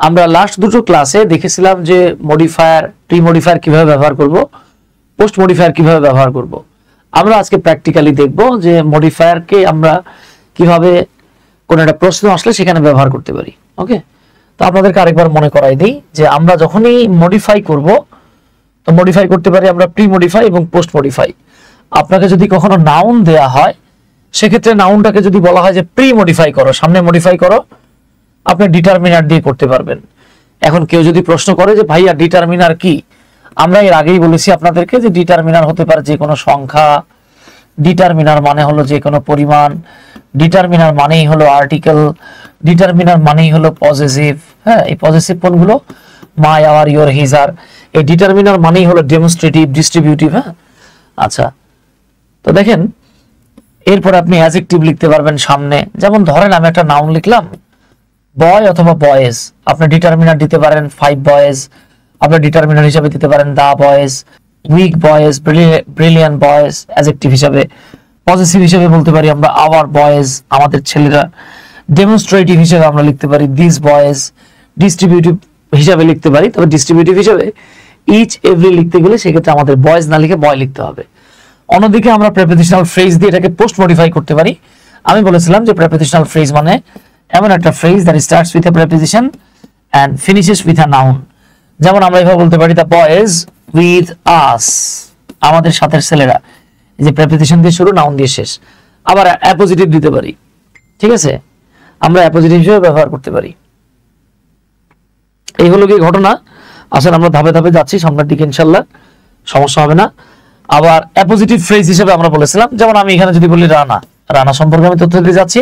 আমরা লাস্ট দুটো ক্লাসে দেখেছিলাম যে মডিফায়ার, প্রি মডিফায়ার কিভাবে ব্যবহার করব, পোস্ট মডিফায়ার কিভাবে ব্যবহার করব। আমরা আজকে প্র্যাকটিক্যালি দেখব যে মডিফায়ারকে আমরা কিভাবে কোন একটা প্রশ্ন আসলে সেখানে ব্যবহার করতে পারি। ওকে, তো আপনাদেরকে আরেকবার মনে করাই দিই যে আমরা যখনই মডিফাই করব, তো মডিফাই করতে পারি আমরা প্রি মডিফাই এবং পোস্ট মডিফাই। আপনাকে যদি কখনো নাউন দেয়া হয়, সেক্ষেত্রে নাউনটাকে যদি বলা হয় যে প্রি মডিফাই করো, সামনে মডিফাই করো, আপনি ডিটারমিনার দিয়ে করতে পারবেন। এখন কেউ যদি প্রশ্ন করে যে ভাইয়া ডিটারমিনার কি, আমরা এর আগেই বলেছি আপনাদেরকে যে ডিটারমিনার হতে পারে যে কোনো সংখ্যা, ডিটারমিনার মানে হলো যে কোনো পরিমাণ, ডিটারমিনার মানেই হলো আর্টিকেল, ডিটারমিনার মানেই হলো পজেসিভ। হ্যাঁ, এই পজেসিভ কোনগুলো? মাই, আওয়ার, ইওর, হিজ, আর। এই ডিটারমিনার মানেই হলো ডেমনস্ট্রেটিভ, ডিস্ট্রিবিউটিভ। হ্যাঁ, আচ্ছা, তো দেখেন এরপর আপনি অ্যাডজেক্টিভ লিখতে পারবেন সামনে। যেমন ধরেন আমি একটা নাউন লিখলাম বয় অথবা বয়েজ, আপনি ডিটারমিনার দিতে পারেন 5 বয়েজ, আপনি ডিটারমিনার হিসেবে দিতে পারেন the boys, weak boys, brilliant boys. Adjective হিসেবে পজিটিভ হিসেবে বলতে পারি আমরা আওয়ার বয়েজ, আমাদের ছেলেরা। ডেমনস্ট্রেটিভ হিসেবে আমরা লিখতে পারি দিস বয়েজ। ডিস্ট্রিবিউটিভ হিসেবে লিখতে পারি, তবে ডিস্ট্রিবিউটিভ হিসেবে ইচ এভরি লিখতে গেলে সেক্ষেত্রে আমাদের বয়েজ না লিখে বয় লিখতে হবে। অন্যদিকে আমরা প্রিপোজিশনাল ফ্রেজ দিয়ে এটাকে পোস্ট মডিফাই করতে পারি। আমি বলেছিলাম যে প্রিপোজিশনাল ফ্রেজ মানে এমন একটা phrase that starts with a preposition and finishes with a noun. যেমন আমরা এভাবে বলতে পারি দ্য বয়েজ উইথ আস, আমাদের সাথের ছেলেরা। এই যে প্রিপোজিশন দিয়ে শুরু, নাউন দিয়ে শেষ। আবার অ্যাপোজিটিভ দিতে পারি, ঠিক আছে, আমরা অ্যাপোজিটিভ হিসেবে ব্যবহার করতে পারি। এই হলো কি ঘটনা। আসলে আমরা ধাপে ধাপে যাচ্ছি সামনের দিকে, ইনশাআল্লাহ সমস্যা হবে না। আবার অ্যাপোজিটিভ ফ্রেজ হিসেবে আমরা বলেছিলাম, যেমন আমি এখানে যদি বলি রানা, রানা সম্পর্কে আমি তথ্য দিতে যাচ্ছি,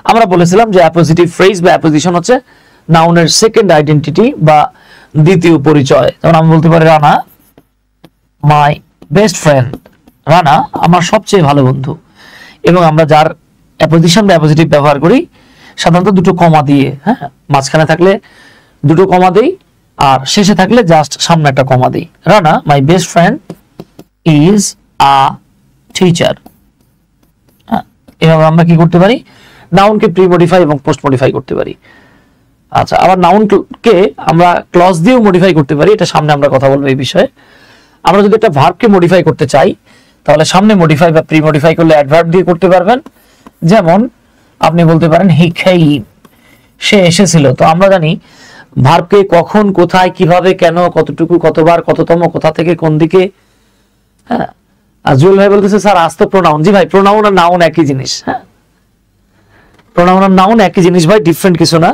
আমরা বলেছিলাম যে অ্যাপোজিটিভ ফ্রেজ বা অ্যাপোজিশন হচ্ছে নাউনের সেকেন্ড আইডেন্টিটি বা দ্বিতীয় পরিচয়। যেমন আমি বলতে পারি Rana my best friend, Rana আমার সবচেয়ে ভালো বন্ধু। এবং আমরা যার অ্যাপোজিশন বা অ্যাপোজিটিভ ব্যবহার করি সাধারণত দুটো কমা দিয়ে। হ্যাঁ, মাঝখানে থাকলে দুটো কমা দেই, আর শেষে থাকলে জাস্ট সামনে একটা কমা দিই। Rana my best friend is a teacher. এভাবে আমরা কি করতে পারি? নাউনকে প্রি মডিফাই এবং পোস্ট মডিফাই করতে পারি। আচ্ছা, আবার নাউনকে আমরা ক্লজ দিয়েও মডিফাই করতে পারি, এটা সামনে আমরা কথা বলবো এই বিষয়ে। আমরা যদি একটা ভার্বকে মডিফাই করতে চাই, তাহলে সামনে মডিফাই বা প্রি মডিফাই করলে অ্যাডভার্ব দিয়ে করতে পারবেন। যেমন আপনি বলতে পারেন হি কেম, সে এসেছিল। তো আমরা জানি ভার্বকে কখন, কোথায়, কিভাবে, কেন, কতটুকু, কতবার, কততম, কোথা থেকে, কোন দিকে। হ্যাঁ, আর জুয়েল ভাই বলতেছে স্যার আজ তো প্রোনাউন। জি ভাই, প্রোনাউন আর নাউন একই জিনিস। হ্যাঁ, প্রোনাউন আর নাউন একই জিনিস ভাই, ডিফারেন্ট কিছু না।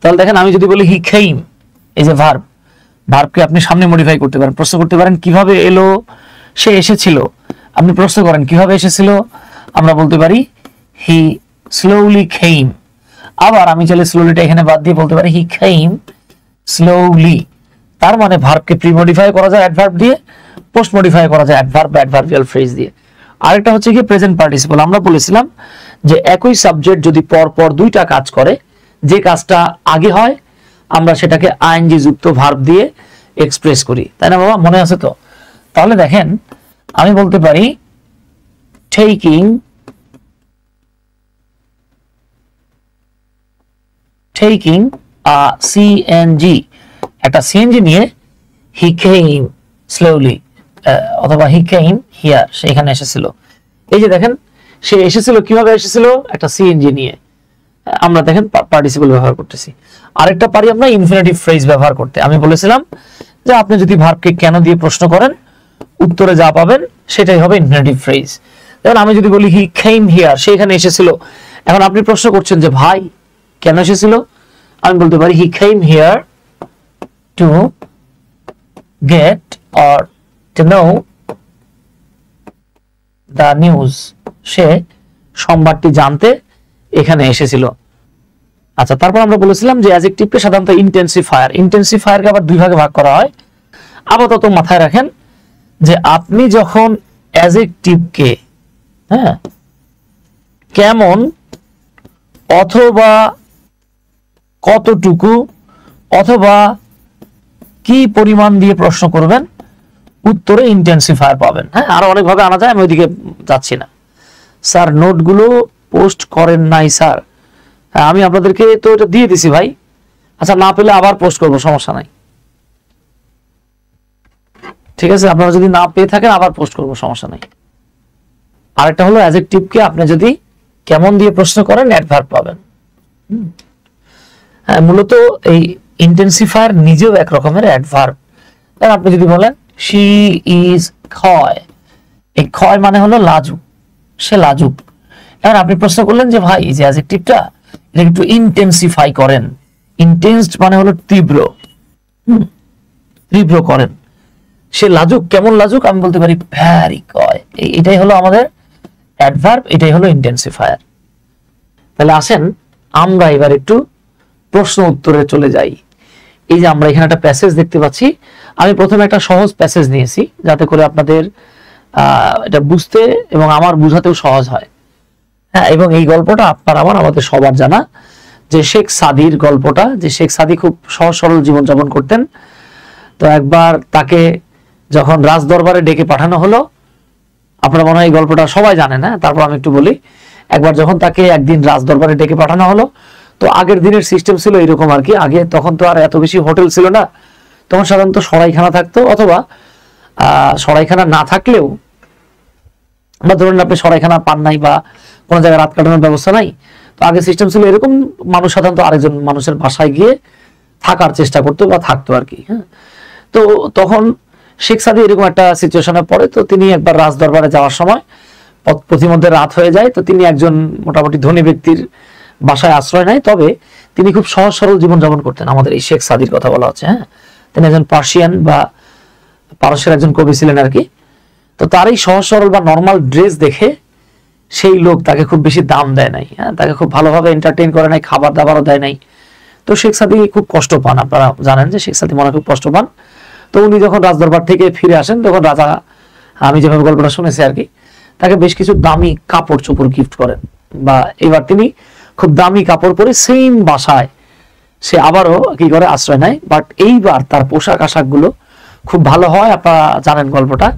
তাহলে দেখেন আমি যদি বলি হি কেম, এই যে ভার্ব, ভার্বকে আপনি সামনে মডিফাই করতে পারেন। প্রশ্ন করতে পারেন কিভাবে এলো, সে এসেছিল। আপনি প্রশ্ন করেন কিভাবে এসেছিল, আমরা বলতে পারি হি স্লোলি কেম। আবার আমি চাইলে স্লোলিটা এখানে বাদ দিয়ে বলতে পারি হি কেম স্লোলি। তার মানে ভার্বকে প্রি মডিফাই করা যায় অ্যাডভার্ব দিয়ে, পোস্ট মডিফাই করা যায় অ্যাডভার্ব বা অ্যাডভার্বিয়াল ফ্রেজ দিয়ে। আরেকটা হচ্ছে কি প্রেজেন্ট পার্টিসিপল। আমরা বলেছিলাম যে একই সাবজেক্ট যদি পর পর দুইটা কাজ করে, যে কাজটা আগে হয় আমরা সেটাকে আইএনজি যুক্ত ভার্ব দিয়ে এক্সপ্রেস করি, তাই না বাবা? মনে আছে তো? তাহলে দেখেন আমি বলতে পারি টেকিং টেকিং আ সিএনজি, একটা সিএনজি নিয়ে হি কেম স্লোলি, অথবা হি কেম হিয়ার, সে এখানে এসেছিল। এই যে দেখেন সে এসেছিল, কিভাবে এসেছিল? একটা সিএনজি নিয়ে। আমরা দেখেন পার্টিসিপল ব্যবহার করতেছি। আরেকটা পারি আমরা ইনফিনিটিভ ফ্রেজ ব্যবহার করতে। আমি বলেছিলাম যে আপনি যদি ভার্বকে কেন দিয়ে প্রশ্ন করেন, উত্তরে যা পাবেন সেটাই হবে ইনফিনিটিভ ফ্রেজ। যেমন আমি যদি বলি হি কেম হিয়ার, সে এখানে এসেছিল। এখন আপনি প্রশ্ন করছেন যে ভাই কেন এসেছিল, আমি বলতে পারি he came here to get or to know the news, সে সংবাদটি জানতে এখানে এসেছিল। আচ্ছা, তারপর আমরা বলেছিলাম যে অ্যাডজেক্টিভকে সাধারণত ইন্টেন্সিফায়ার, ইন্টেন্সিফায়ারকে আবার দুই ভাগে ভাগ করা হয়। আপাতত মাথায় রাখেন যে আপনি যখন অ্যাডজেক্টিভকে কেমন অথবা কতটুকু অথবা কি পরিমাণ দিয়ে প্রশ্ন করবেন, উত্তরে ইন্টেন্সিফায়ার পাবেন। হ্যাঁ, আরো অনেকভাবে আনা যায়, আমি ওইদিকে যাচ্ছি না। স্যার নোটগুলো পোস্ট করেন নাই স্যার, আমি আপনাদেরকে তো এটা দিয়ে দিছি ভাই। আচ্ছা, না পেলে আবার পোস্ট করবো, সমস্যা নাই, ঠিক আছে? আপনারা যদি না পেয়ে থাকেন আবার পোস্ট করবো, সমস্যা নাই। আরেকটা হলো অ্যাডজেক্টিভকে আপনি যদি কেমন দিয়ে প্রশ্ন করেন অ্যাডভার্ব পাবেন। হ্যাঁ, মূলত এই ইন্টেন্সিফায়ার নিজেও এক রকমের অ্যাডভার্ব। আপনি যদি বলেন শি ইজ ক্ষয়, এই ক্ষয় মানে হলো লাজুক, সে লাজুক। এবার আপনি প্রশ্ন করলেন যে ভাই এই যে অ্যাডজেক্টিভটা এটা একটু ইন্টেন্সিফাই করেন। ইন্টেন্সড মানে হলো তীব্র, তীব্র করেন। সে লাজুক, কেমন লাজুক? আমি বলতে পারি ভ্যারি কয়। এটাই হলো আমাদের অ্যাডভার্ব, এটাই হলো ইন্টেন্সিফায়ার। তাহলে আসেন আমরা এবার একটু প্রশ্ন উত্তরে চলে যাই। এই যে আমরা এখানে একটা প্যাসেজ দেখতে পাচ্ছি, আমি প্রথমে একটা সহজ প্যাসেজ নিয়েছি যাতে করে আপনাদের এটা বুঝতে এবং আমার বুঝাতেও সহজ হয়। হ্যাঁ, এবং এই গল্পটা আপনার আমাদের সবার জানা, যে শেখ সাদির গল্পটা, যে শেখ সাদি খুব সহজ সরল জীবনযাপন করতেন। তো একবার তাকে যখন রাজ দরবারে ডেকে পাঠানো হলো, আপনারা মনে হয় এই গল্পটা সবাই জানেন, না? তারপর আমি একটু বলি। একবার যখন তাকে একদিন রাজ দরবারে ডেকে পাঠানো হলো, তো আগের দিনের সিস্টেম ছিল এরকম আর কি। আগে তখন তো আর এত বেশি হোটেল ছিল না, তখন সাধারণত সরাইখানা থাকতো, অথবা সরাইখানা না থাকলেও, বা ধরুন আপনি সরাইখানা পান নাই বা কোনো জায়গায় রাত কাটানোর ব্যবস্থা নাই, তো আগে সিস্টেম ছিল এরকম, মানুষ সাধারণত আরেকজন মানুষের বাসায় গিয়ে থাকার চেষ্টা করতো বা থাকতো আর কি। হ্যাঁ, তো তখন শেখ সাদি এরকম একটা সিচুয়েশনে পড়ে। তো তিনি একবার রাজ দরবারে যাওয়ার সময় প্রতিমধ্যে রাত হয়ে যায়। তো তিনি একজন মোটামুটি ধনী ব্যক্তির বাসায় আশ্রয় নেয়, তবে তিনি খুব সহজ সরল জীবনযাপন করতেন। আমাদের এই শেখ সাদির কথা বলা হচ্ছে। হ্যাঁ, তিনি একজন পার্সিয়ান বা পারস্যের একজন কবি ছিলেন আর কি। তো তার এই সহজ সরল বা নর্মাল ড্রেস দেখে সেই লোক তাকে খুব বেশি দাম দেয় নাই। হ্যাঁ, তাকে খুব ভালোভাবে এন্টারটেইন করে নাই, খাবার দাবারও দেয় নাই। তো শেখ সাদি খুব কষ্ট পান, আপনারা জানেন যে শেখ সাদি মনে খুব কষ্ট পান। তো উনি যখন রাজদরবার থেকে ফিরে আসেন, তখন রাজা, আমি যেভাবে গল্পটা শুনেছি আর কি, তাকে বেশ কিছু দামি কাপড় চোপড় গিফট করেন। বা এবার তিনি খুব দামি কাপড় পরে সেম বাসায় সে আবারও কি করে আশ্রয় নেয়। বাট এইবার তার পোশাক আশাক গুলো খুব ভালো হয়। আপনারা জানেন গল্পটা,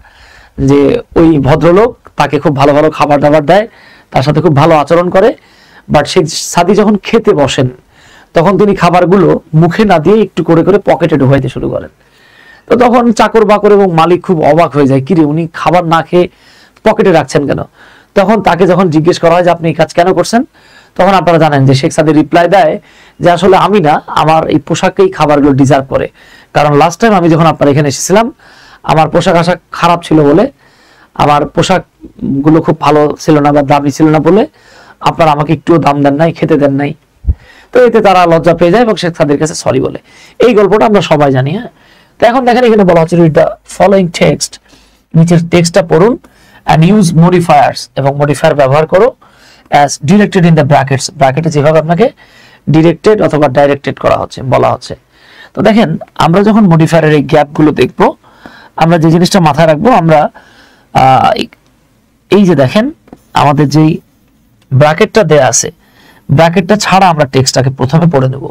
যে ওই ভদ্রলোক তাকে খুব ভালো ভালো খাবার দাবার দেয়, তার সাথে খুব ভালো আচরণ করে। বাট শেখ সাদি যখন খেতে বসেন, তখন তিনি খাবারগুলো মুখে না দিয়ে একটু করে করে পকেটে ঢোকাইতে শুরু করেন। তো তখন চাকর বাকর এবং মালিক খুব অবাক হয়ে যায়, কিরে উনি খাবার না খেয়ে পকেটে রাখছেন কেন? তখন তাকে যখন জিজ্ঞেস করা হয় যে আপনি এই কাজ কেন করছেন, তখন আপনারা জানেন যে শেখ সাদি রিপ্লাই দেয় যে আসলে আমি না, আমার এই পোশাকেই খাবারগুলো ডিজার্ভ করে। কারণ লাস্ট টাইম আমি যখন আপনার এখানে এসেছিলাম, আমার পোশাক আশাক খারাপ ছিল বলে, আমার পোশাক গুলো খুব ভালো ছিল না বা দামি ছিল না বলে আপনারা আমাকে একটুও দাম দেন নাই, খেতে দেন নাই। তো এতে তারা লজ্জা পেয়ে যায় এবং শেখ সাদির কাছে সরি বলে। এই গল্পটা আমরা সবাই জানি। হ্যাঁ, তো এখন দেখেন এখানে বলা হচ্ছে রিড দ্য ফলোইং টেক্সট, নিচের টেক্সটটা পড়ুন, and use modifiers, এবং মডিফায়ার ব্যবহার করো as directed in the brackets, ব্র্যাকেটে যেভাবে আপনাকে ডিরেক্টেড অথবা ডাইরেক্টেড করা হচ্ছে, বলা হচ্ছে। তো দেখেন আমরা যখন মডিফায়ারের এই গ্যাপগুলো দেখব, আমরা যে জিনিসটা মাথায় রাখবো, আমরা এই যে দেখেন আমাদের যেই ব্র্যাকেটটা দেয়া আছে, ব্র্যাকেটটা ছাড়া আমরা টেক্সটটাকে প্রথমে পড়ে নেব।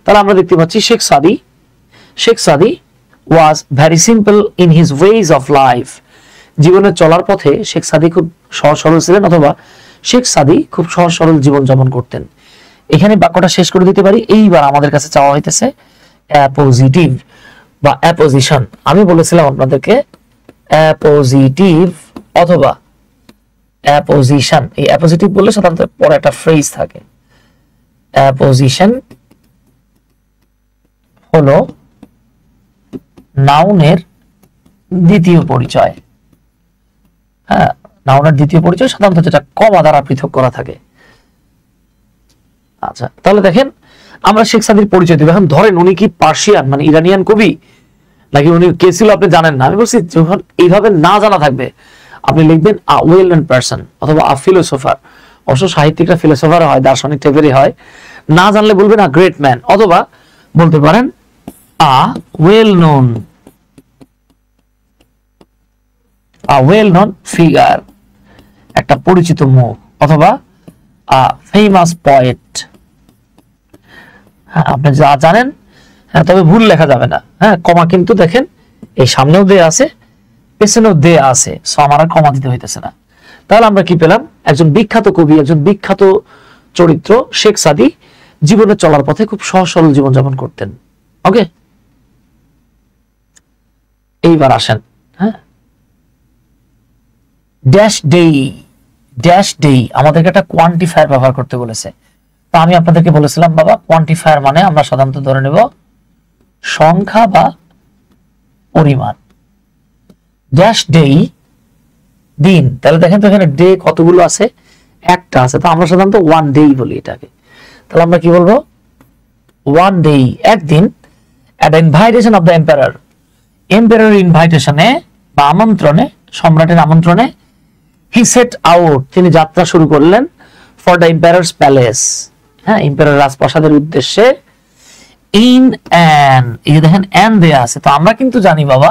তাহলে আমরা দেখতে পাচ্ছি শেখ সাদি was very simple in his ways of life, জীবনে চলার পথে শেখ সাদি খুব সহজ সরল ছিলেন, অথবা শেখ সাদি খুব সহজ সরল জীবনযাপন করতেন। এখানে বাক্যটা শেষ করে দিতে পারি। এইবার আমাদের কাছে চাওয়া হইতেছে অ্যাপোজিটিভ বা অ্যাপোজিশন। আমি বলেছিলাম আপনাদেরকে অ্যাপোজিটিভ অথবা অ্যাপোজিশন। এই অ্যাপোজিটিভ বললে সাধারণত পরে একটা ফ্রেজ থাকে। অ্যাপোজিশন হলো নাউনের দ্বিতীয় পরিচয়। হ্যাঁ, নাউনের দ্বিতীয় পরিচয় সাধারণত যেটা কমা দ্বারা পৃথক করা থাকে। আচ্ছা, তাহলে দেখেন আমরা শেখ সাদির পরিচয় দেব। এখন ধরেন উনি কি পার্সিয়ান মানে ইরানিয়ান কবি, নাকি উনি কে ছিল আপনি জানেন না। আমি বলছি যখন এইভাবে না জানা থাকবে, আপনি লিখবেন আ ওয়েল নোন পারসন অথবা আ ফিলোসোফার। অবশ্য সাহিত্যিকরা ফিলোসোফার হয়, দার্শনিক টাইপেরই হয়। না জানলে বলবেন আ গ্রেট ম্যান, অথবা বলতে পারেন আ ওয়েল নোন ফিগার, একটা পরিচিত মুখ, অথবা আ ফেমাস পয়েট। হ্যাঁ, আপনি যা জানেন। হ্যাঁ, তবে ভুল লেখা যাবে না। হ্যাঁ, কমা কিন্তু দেখেন এই সামনেও দেয়া আছে, পেছনেও দেয়া আছে, সো আমার আর কমা দিতে হইতেছে না। তাহলে আমরা কি পেলাম? একজন বিখ্যাত কবি, একজন বিখ্যাত চরিত্র শেখ সাদি জীবনে চলার পথে খুব সহজ সরল জীবনযাপন করতেন। ওকে, এইবার আসেন, হ্যাঁ, ড্যাশ ডেই। ড্যাশ ডেই আমাদেরকে একটা কোয়ান্টিফায়ার ব্যবহার করতে বলেছে। তা আমি আপনাদেরকে বলেছিলাম বাবা, কোয়ান্টিফায়ার মানে আমরা সাধারণত ধরে নেব সংখ্যা বা পরিমাণ। ড্যাশ ডেই দিন, তাহলে দেখেন তো এখানে ডে কতগুলো আছে, একটা আছে, তো আমরা সাধারণত ওয়ান ডেই বলি এটাকে। তাহলে আমরা কি বলবো, ওয়ান ডেই, একদিন, at the invitation of the emperor, এম্পারারের ইনভাইটেশনে বা আমন্ত্রণে, সম্রাটের আমন্ত্রণে, হি সেট আউট, তিনি যাত্রা শুরু করলেন, ফর দ্য এম্পারারস প্যালেস, হ্যাঁ, এম্পারার রাজপ্রাসাদের উদ্দেশ্যে, ইন অ্যান, এই যে দেখেন অ্যান দেয়া আছে, তো আমরা কিন্তু জানি বাবা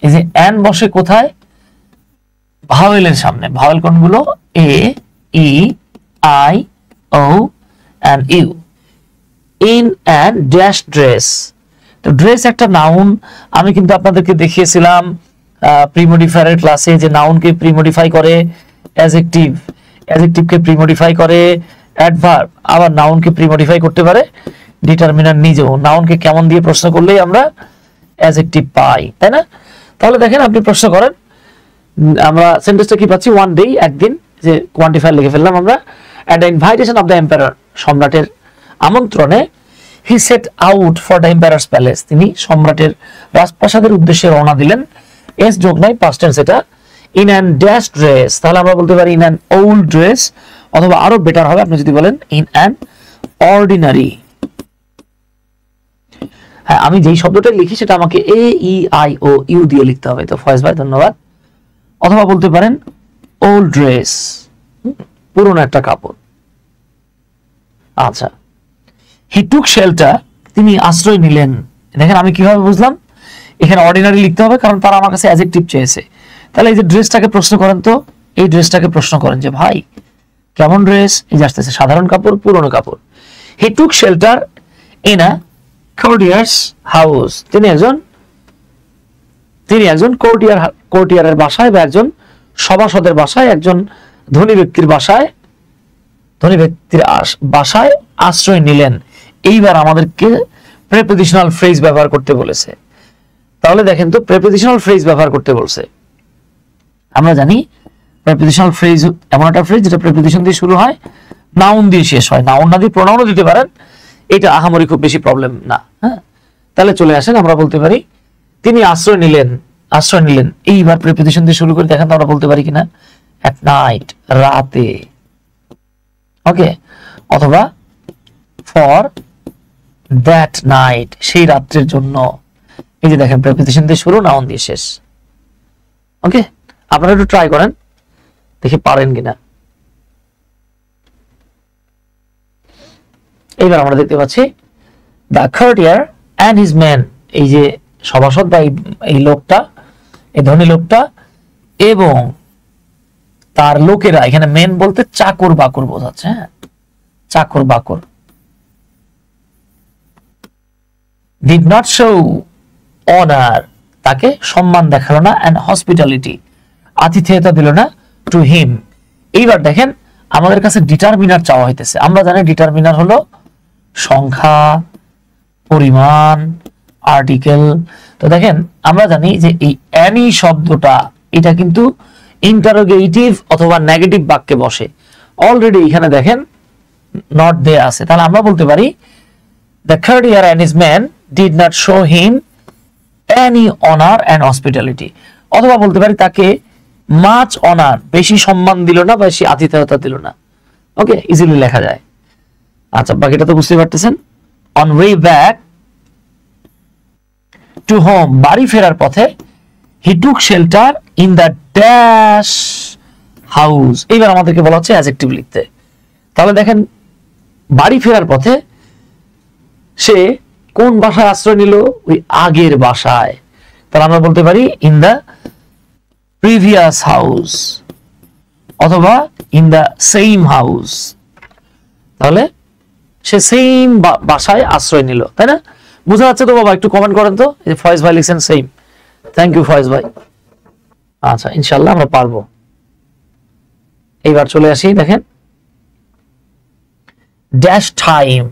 এই যে অ্যান বসে কোথায়, ভাওয়েলের সামনে। ভাওয়েল কোনগুলো, A, E, I, O and U. In an dash dress, তো ড্রেস একটা নাউন। আমি কিন্তু আপনাদেরকে দেখিয়েছিলাম প্রিমোডিফায়ারের ক্লাসে যে নাউনকে প্রিমোডিফাই করে অ্যাডজেক্টিভ, অ্যাডজেক্টিভকে প্রিমোডিফাই করে অ্যাডভার্ব, আবার নাউনকে প্রিমোডিফাই করতে পারে ডিটারমিনার নিজেও। নাউনকে কেমন দিয়ে প্রশ্ন করলেই আমরা অ্যাডজেক্টিভ পাই, তাই না? তাহলে দেখেন আপনি প্রশ্ন করেন, আমরা সেন্টেন্সটা কি পাচ্ছি, ওয়ান ডে, একদিন, যে কোয়ান্টিফায়ার লিখে ফেললাম আমরা, at the invitation of the emperor, সম্রাটের আমন্ত্রণে, he set out for the emperor's palace, তিনি সম্রাটের রাজপ্রাসাদের উদ্দেশ্যে রওনা দিলেন। এস যোগ নাই, পাস্ট টেন্স এটা। ইন অ্যান ড্যাশ ড্রেস, তাহলে আমরা বলতে পারি ইন অ্যান ওল্ড ড্রেস, অথবা আরো বেটার হবে আপনি যদি বলেন ইন অ্যান অর্ডিনারি। হ্যাঁ, আমি যেই শব্দটা লিখি সেটা আমাকে এ, ই, আই, ও, ইউ দিয়ে লিখতে হবে। তো ফয়েজ ভাই ধন্যবাদ। অথবা বলতে পারেন ওল্ড ড্রেস, পুরনো একটা কাপড়। আচ্ছা, হি টুক শেল্টার, তিনি আশ্রয় নিলেন। দেখেন আমি কিভাবে বুঝলাম, এখানে অর্ডিনারি লিখতে হবে কারণ তারা আমার কাছে অ্যাডজেক্টিভ চেয়েছে। তাহলে এই যে ড্রেসটাকে প্রশ্ন করেন, তো এই ড্রেসটাকে প্রশ্ন করেন যে ভাই কেমন ড্রেস, এই যে আসতেছে সাধারণ কাপড়, পুরনো কাপড়। He took shelter in a courtier's house, তিনি একজন কোর্টিয়ারের বাসায় বা একজন সভাসদের বাসায়, একজন ধনী ব্যক্তির বাসায়, আশ্রয় নিলেন। এইবার আমাদেরকে প্রিপোজিশনাল ফ্রেজ ব্যবহার করতে বলেছে। তাহলে দেখেন তো প্রিপোজিশনাল ফ্রেজ ব্যবহার করতে বলছে। আমরা জানি প্রিপোজিশনাল ফ্রেজ এমন একটা ফ্রেজ যেটা প্রিপোজিশন দিয়ে শুরু হয়, নাউন দিয়ে শেষ হয়। নাউন না দিয়ে প্রোনাউনও দিতে পারেন, এটা আহামরি খুব বেশি প্রবলেম না। হ্যাঁ, তাহলে চলে আসেন, আমরা বলতে পারি তিনি আশ্রয় নিলেন। এইবার প্রিপোজিশন দিয়ে শুরু করে দেখেন তো আমরা বলতে পারি কিনা, এট নাইট, রাতে। ওকে, অথবা ফর দ্যাট নাইট, সেই রাত্রের জন্য। এই যে দেখেন প্রিপোজিশন দিয়ে শুরু, নাউন দিয়ে শেষ। ওকে, আপনারা একটু ট্রাই করেন, দেখি পারেন কিনা। এইবার আমরা দেখতে পাচ্ছি the courtier and his men, এই যে সভাসদ বা এই লোকটা, এই ধনী লোকটা এবং তার লোকেরা, এখানে মেন বলতে চাকর বাকর বোঝাচ্ছে। হ্যাঁ, চাকর বাকর। did not show honor, তাকে সম্মান দেখালো না, and hospitality, আতিথেয়তা দিল না, to him। এইবার দেখেন আমাদের কাছে ডিটারমিনার চাওয়া হইতেছে। আমরা জানি ডিটারমিনার হলো সংখ্যা, পরিমাণ, আর্টিকেল। তো দেখেন আমরা জানি যে এই অ্যানি শব্দটা এটা কিন্তু ইন্টারোগেটিভ অথবা নেগেটিভ বাক্যে বসে। অলরেডি এখানে দেখেন নট দেয়া আছে, তাহলে আমরা বলতে পারি the courtier and his men did not show him any honor and hospitality, অথবা বলতে পারি তাকে মাচ অনার, বেশি সম্মান দিল না, বেশি আতিথেয়তা দিল না। ওকে, ইজিলি লেখা যায়। আচ্ছা, বাকিটা তো বুঝতে পারতেছেন। On way back to home, বাড়ি ফেরার পথে, he took shelter in the dash house. এইবার আমাদেরকে বলা হচ্ছে অ্যাডজেক্টিভ লিখতে। তাহলে দেখেন বাড়ি ফেরার পথে সে কোন বাসায় আশ্রয় নিল, ওই আগের বাসায়। তাহলে আমরা বলতে পারি ইন দ্য প্রিভিয়াস হাউস, অথবা ইন দ্য সেম হাউস। তাহলে সে সেম বাসায় আশ্রয় নিল, তাই না? বুঝা যাচ্ছে তো বাবা? একটু কমেন্ট করেন তো। এই ফয়েজ ভাই লিখছেন সেম, থ্যাংক ইউ ফয়েজ ভাই। আচ্ছা, ইনশাল্লাহ আমরা পারবো। এইবার চলে আসি, দেখেন ড্যাশ টাইম।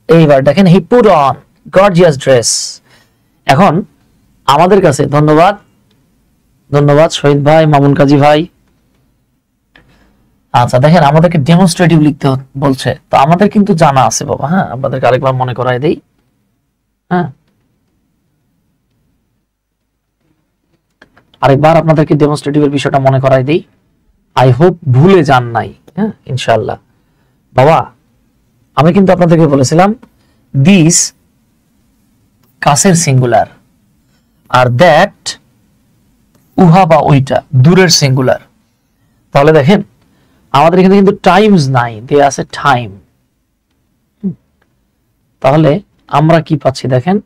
এইবার দেখেন he put on gorgeous dress. এখন আমাদের কাছে ধন্যবাদ শহীদ ভাই, মামুন কাজী ভাই। আচ্ছা দেখেন আমাদেরকে ডেমনস্ট্রেটিভ লিখতে বলছে, তো আমাদের কিন্তু জানা আছে বাবা। হ্যাঁ, আপনাদেরকে আরেকবার মনে করাই দেই। হ্যাঁ, আরেকবার আপনাদেরকে ডেমনস্ট্রেটিভের বিষয়টা মনে করাই দেই। আই হোপ ভুলে যান নাই। হ্যাঁ, ইনশাআল্লাহ। বাবা আমি কিন্তু আপনাদেরকে বলেছিলাম দিস কাছের সিঙ্গুলার, আর দ্যাট উহা বা ওইটা দূরের সিঙ্গুলার। তাহলে দেখেন আমাদের এখানে কিন্তু টাইমস নাই, দেয়া আছে টাইম। তাহলে আমরা কি পাচ্ছি দেখেন,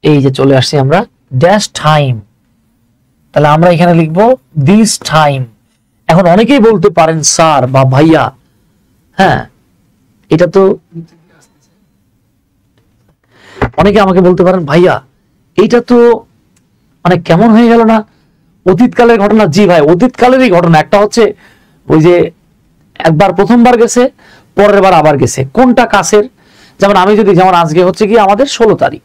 এই যে চলে আসছি আমরা ড্যাশ টাইম। তাহলে আমরা এখানে লিখবো দিস টাইম। এখন অনেকেই বলতে পারেন স্যার বা ভাইয়া, হ্যাঁ এটা তো অনেকে আমাকে বলতে পারেন ভাইয়া এইটা তো মানে কেমন হয়ে গেল না, অতীতকালের ঘটনা। জি ভাই, অতীতকালেরই ঘটনা। একটা হচ্ছে ওই যে একবার প্রথমবার গেছে, পরের বার আবার গেছে, কোনটা কাছের। যেমন আমি যদি, যেমন আজকে হচ্ছে কি আমাদের 16 তারিখ,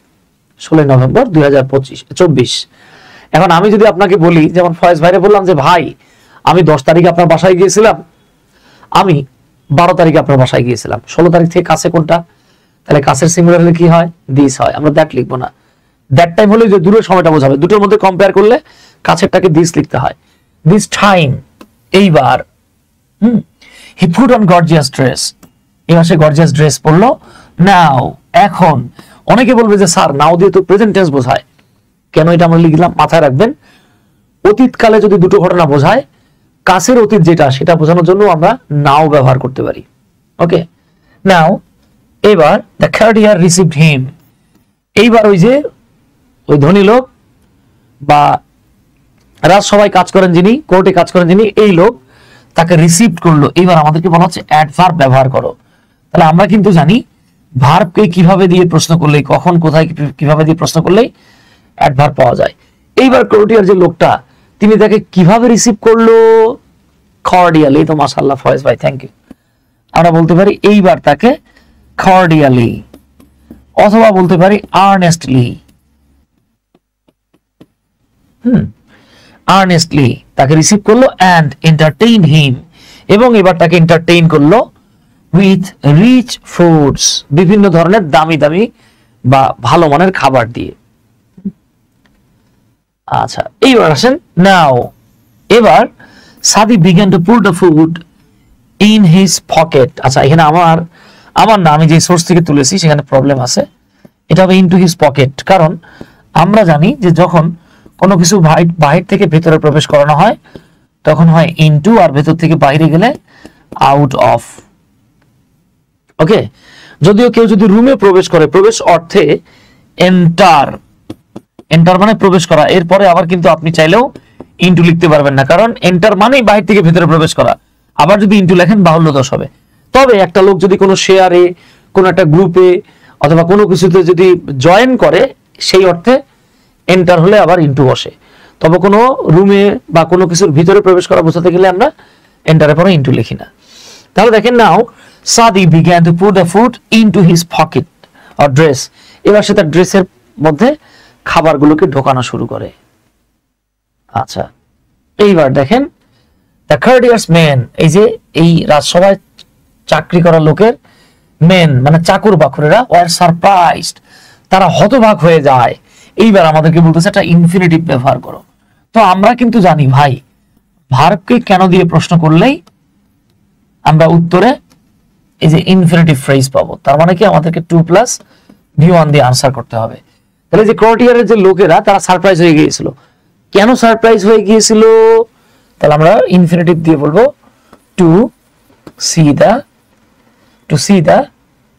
16 নভেম্বর 2024। এখন আমি যদি আপনাকে বলি, যেমন ফয়েজ ভাইরে বললাম যে ভাই আমি 10 তারিখে আপনার বাসায় গিয়েছিলাম, আমি 12 তারিখে আপনার বাসায় গিয়েছিলাম, 16 তারিখ থেকে কাছে কোনটা? তাহলে কাছের সিঙ্গুলার হলে কি হয়? দিস হয়। আমরা দ্যাট লিখবো না, দ্যাট টাইম হলে যে দূরের সময়টা বোঝাবে, দুটোর মধ্যে কম্পেয়ার করলে কাছেরটাকে দিস লিখতে হয়, দিস টাইম। এইবার he put on gorgeous dress, এবার সে গর্জিয়াস ড্রেস পরলো। নাও, এখন অনেকে বলবে যে স্যার নাও দিয়ে তো প্রেজেন্ট টেন্স বোঝায়, কেন এটা আমরা লিখলাম? মাথায় রাখবেন অতীতকালে যদি দুটো ঘটনা বোঝায়, কাছের অতীত যেটা সেটা বোঝানোর জন্য আমরা নাও ব্যবহার করতে পারি। ওকে, নাও এবার দ্য কার্ডিয়ার রিসিভড হিম। এইবার ওই যে ওই ধনী লোক বা রাজসভায় কাজ করেন যিনি, কোর্টে কাজ করেন যিনি, এই লোক তাকে রিসিভ করলো। এইবার আমাদেরকে বলা হচ্ছে অ্যাডভার্ব ব্যবহার করো। তাহলে আমরা কিন্তু জানি ভার্বকে কিভাবে দিয়ে প্রশ্ন করলেই, কখন কোথায় কিভাবে দিয়ে প্রশ্ন করলেই অ্যাডভার্ব পাওয়া যায়। এইবার কোর্টিয়ার যে লোকটা, তিনি তাকে কিভাবে রিসিভ করলো? কর্ডিয়ালি। তো মাশাআল্লাহ ফয়েজ ভাই, থ্যাংক ইউ। আমরা বলতে পারি এইবার তাকে কর্ডিয়ালি, অথবা বলতে পারি আর্নেস্টলি। আর্নেস্টলি তাকে রিসিভ করলো, অ্যান্ড এন্টারটেইন হিম, এবং এবার তাকে এন্টারটেইন করলো উইথ রিচ ফুডস, বিভিন্ন ধরনের দামি দামি বা ভালো মানের খাবার দিয়ে। আচ্ছা, এইবার আসেন নাও। এবার সাদি began to put the food in his pocket. আচ্ছা, এখানে আমার না, আমি যে সোর্স থেকে তুলেছি সেখানে প্রবলেম আছে। এটা হবে ইনটু হিজ পকেট, কারণ আমরা জানি যে যখন কোনো কিছু বাহির থেকে ভেতরে প্রবেশ করানো হয় তখন হয় ইনটু, আর ভেতর থেকে বাইরে গেলে আউট অফ। ওকে, যদিও কেউ যদি রুমে প্রবেশ করে, প্রবেশ অর্থে এন্টার, এন্টার মানে প্রবেশ করা, এরপরে আবার কিন্তু আপনি চাইলেও ইনটু লিখতে পারবেন না, কারণ এন্টার মানেই বাহির থেকে ভেতরে প্রবেশ করা। আবার যদি ইনটু লেখেন বাহুল্য দোষ হবে। তবে একটা লোক যদি কোনো শেয়ারে, কোনো একটা গ্রুপে অথবা কোনো কিছুতে যদি জয়েন করে, সেই অর্থে এন্টার হলে আবার ইনটু বসে। তবে কোনো রুমে বা কোনো কিছুর ভিতরে প্রবেশ করা বোঝাতে গেলে আমরা এন্টারের পরে ইনটু লিখি না। তাহলে দেখেন নাও সাদি began to put the food into his pocket or dress. এবার সে তার ড্রেসের মধ্যে খাবারগুলোকে ঢোকানো শুরু করে। আচ্ছা, এইবার দেখেন দ্য কার্ডিয়ার্স মেন, এই যে এই রাজসভায় চাকরি করা লোকের মেন মানে চাকর বাকরেরা, ওয়ার সারপ্রাইজড, তারা হতবাক হয়ে যায়। এইবার আমাদেরকে বলতেছে একটা ইনফিনিটিভ ব্যবহার করো। তো আমরা কিন্তু জানি ভাই ভার্বকে কেন দিয়ে প্রশ্ন করলেই আমরা উত্তরে এই যে ইনফিনিটিভ ফ্রেজ পাবো। তার মানে কি আমাদেরকে 2 + V1 দিয়ে আনসার করতে হবে। তাহলে যে কোর্টিয়ারের যে লোকেরা, তারা সারপ্রাইজ হয়ে গিয়েছিল। কেন সারপ্রাইজ হয়ে গিয়েছিল? তাহলে আমরা ইনফিনিটিভ দিয়ে বলবো টু সি দা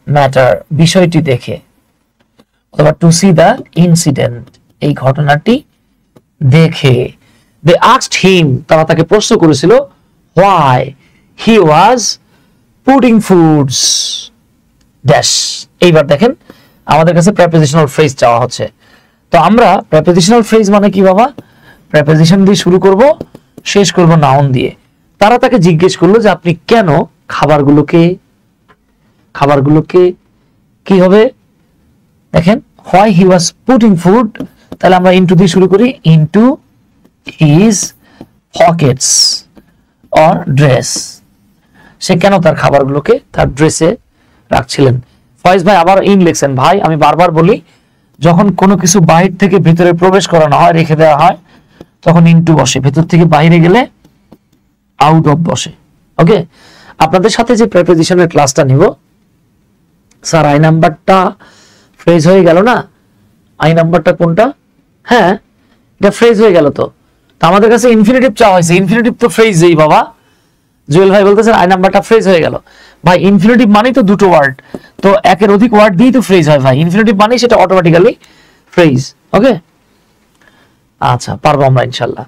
ম্যাটার, বিষয়টি দেখে, অথবা টু সি দা ইনসিডেন্ট, এই ঘটনাটি দেখে। দে আস্কড হিম, তারা তাকে প্রশ্ন করেছিল why he was putting foods dash. এইবার দেখেন আমাদের কাছে প্রেপোজিশনাল ফ্রেজ চাওয়া হচ্ছে। তো আমরা প্রেপোজিশনাল ফ্রেজ মানে কি বাবা? প্রেপোজিশন দিয়ে শুরু করব, শেষ করব নাউন দিয়ে। তারা তাকে জিজ্ঞেস করলো যে আপনি কেন খাবারগুলোকে কি হবে, দেখেন why he was putting food, তাহলে আমরা ইনটু দিয়ে শুরু করি, into his pockets or dress, সে কেন তার খাবারগুলোকে তার ড্রেসে রাখছিলেন। ফয়েজ ভাই আবার ইন লিখছেন। ভাই আমি বারবার বলি, যখন কোনো কিছু বাহির থেকে ভিতরে প্রবেশ করানো হয়, রেখে দেওয়া হয়, তখন ইনটু বসে, ভেতর থেকে বাইরে গেলে আউট অফ বসে। ওকে, আপনাদের সাথে যে প্রিপোজিশনের ক্লাসটা নিব, স্যার আই নাম্বারটা ফ্রেজ হয়ে গেল না, আই নাম্বারটা কোনটা, হ্যাঁ এটা ফ্রেজ হয়ে গেল। তো আমাদের কাছে ইনফিনিটিভ চাওয়া হয়েছে, ইনফিনিটিভ তো ফ্রেজই বাবা। জুয়েল ভাই বলতেছেন আই নাম্বারটা ফ্রেজ হয়ে গেল। ভাই ইনফিনিটিভ মানেই তো দুটো ওয়ার্ড, তো একের অধিক ওয়ার্ড দিয়েই তো ফ্রেজ হয় ভাই। ইনফিনিটিভ মানেই সেটা অটোমেটিক্যালি ফ্রেজ। ওকে, আচ্ছা পারবো আমরা ইনশাল্লাহ।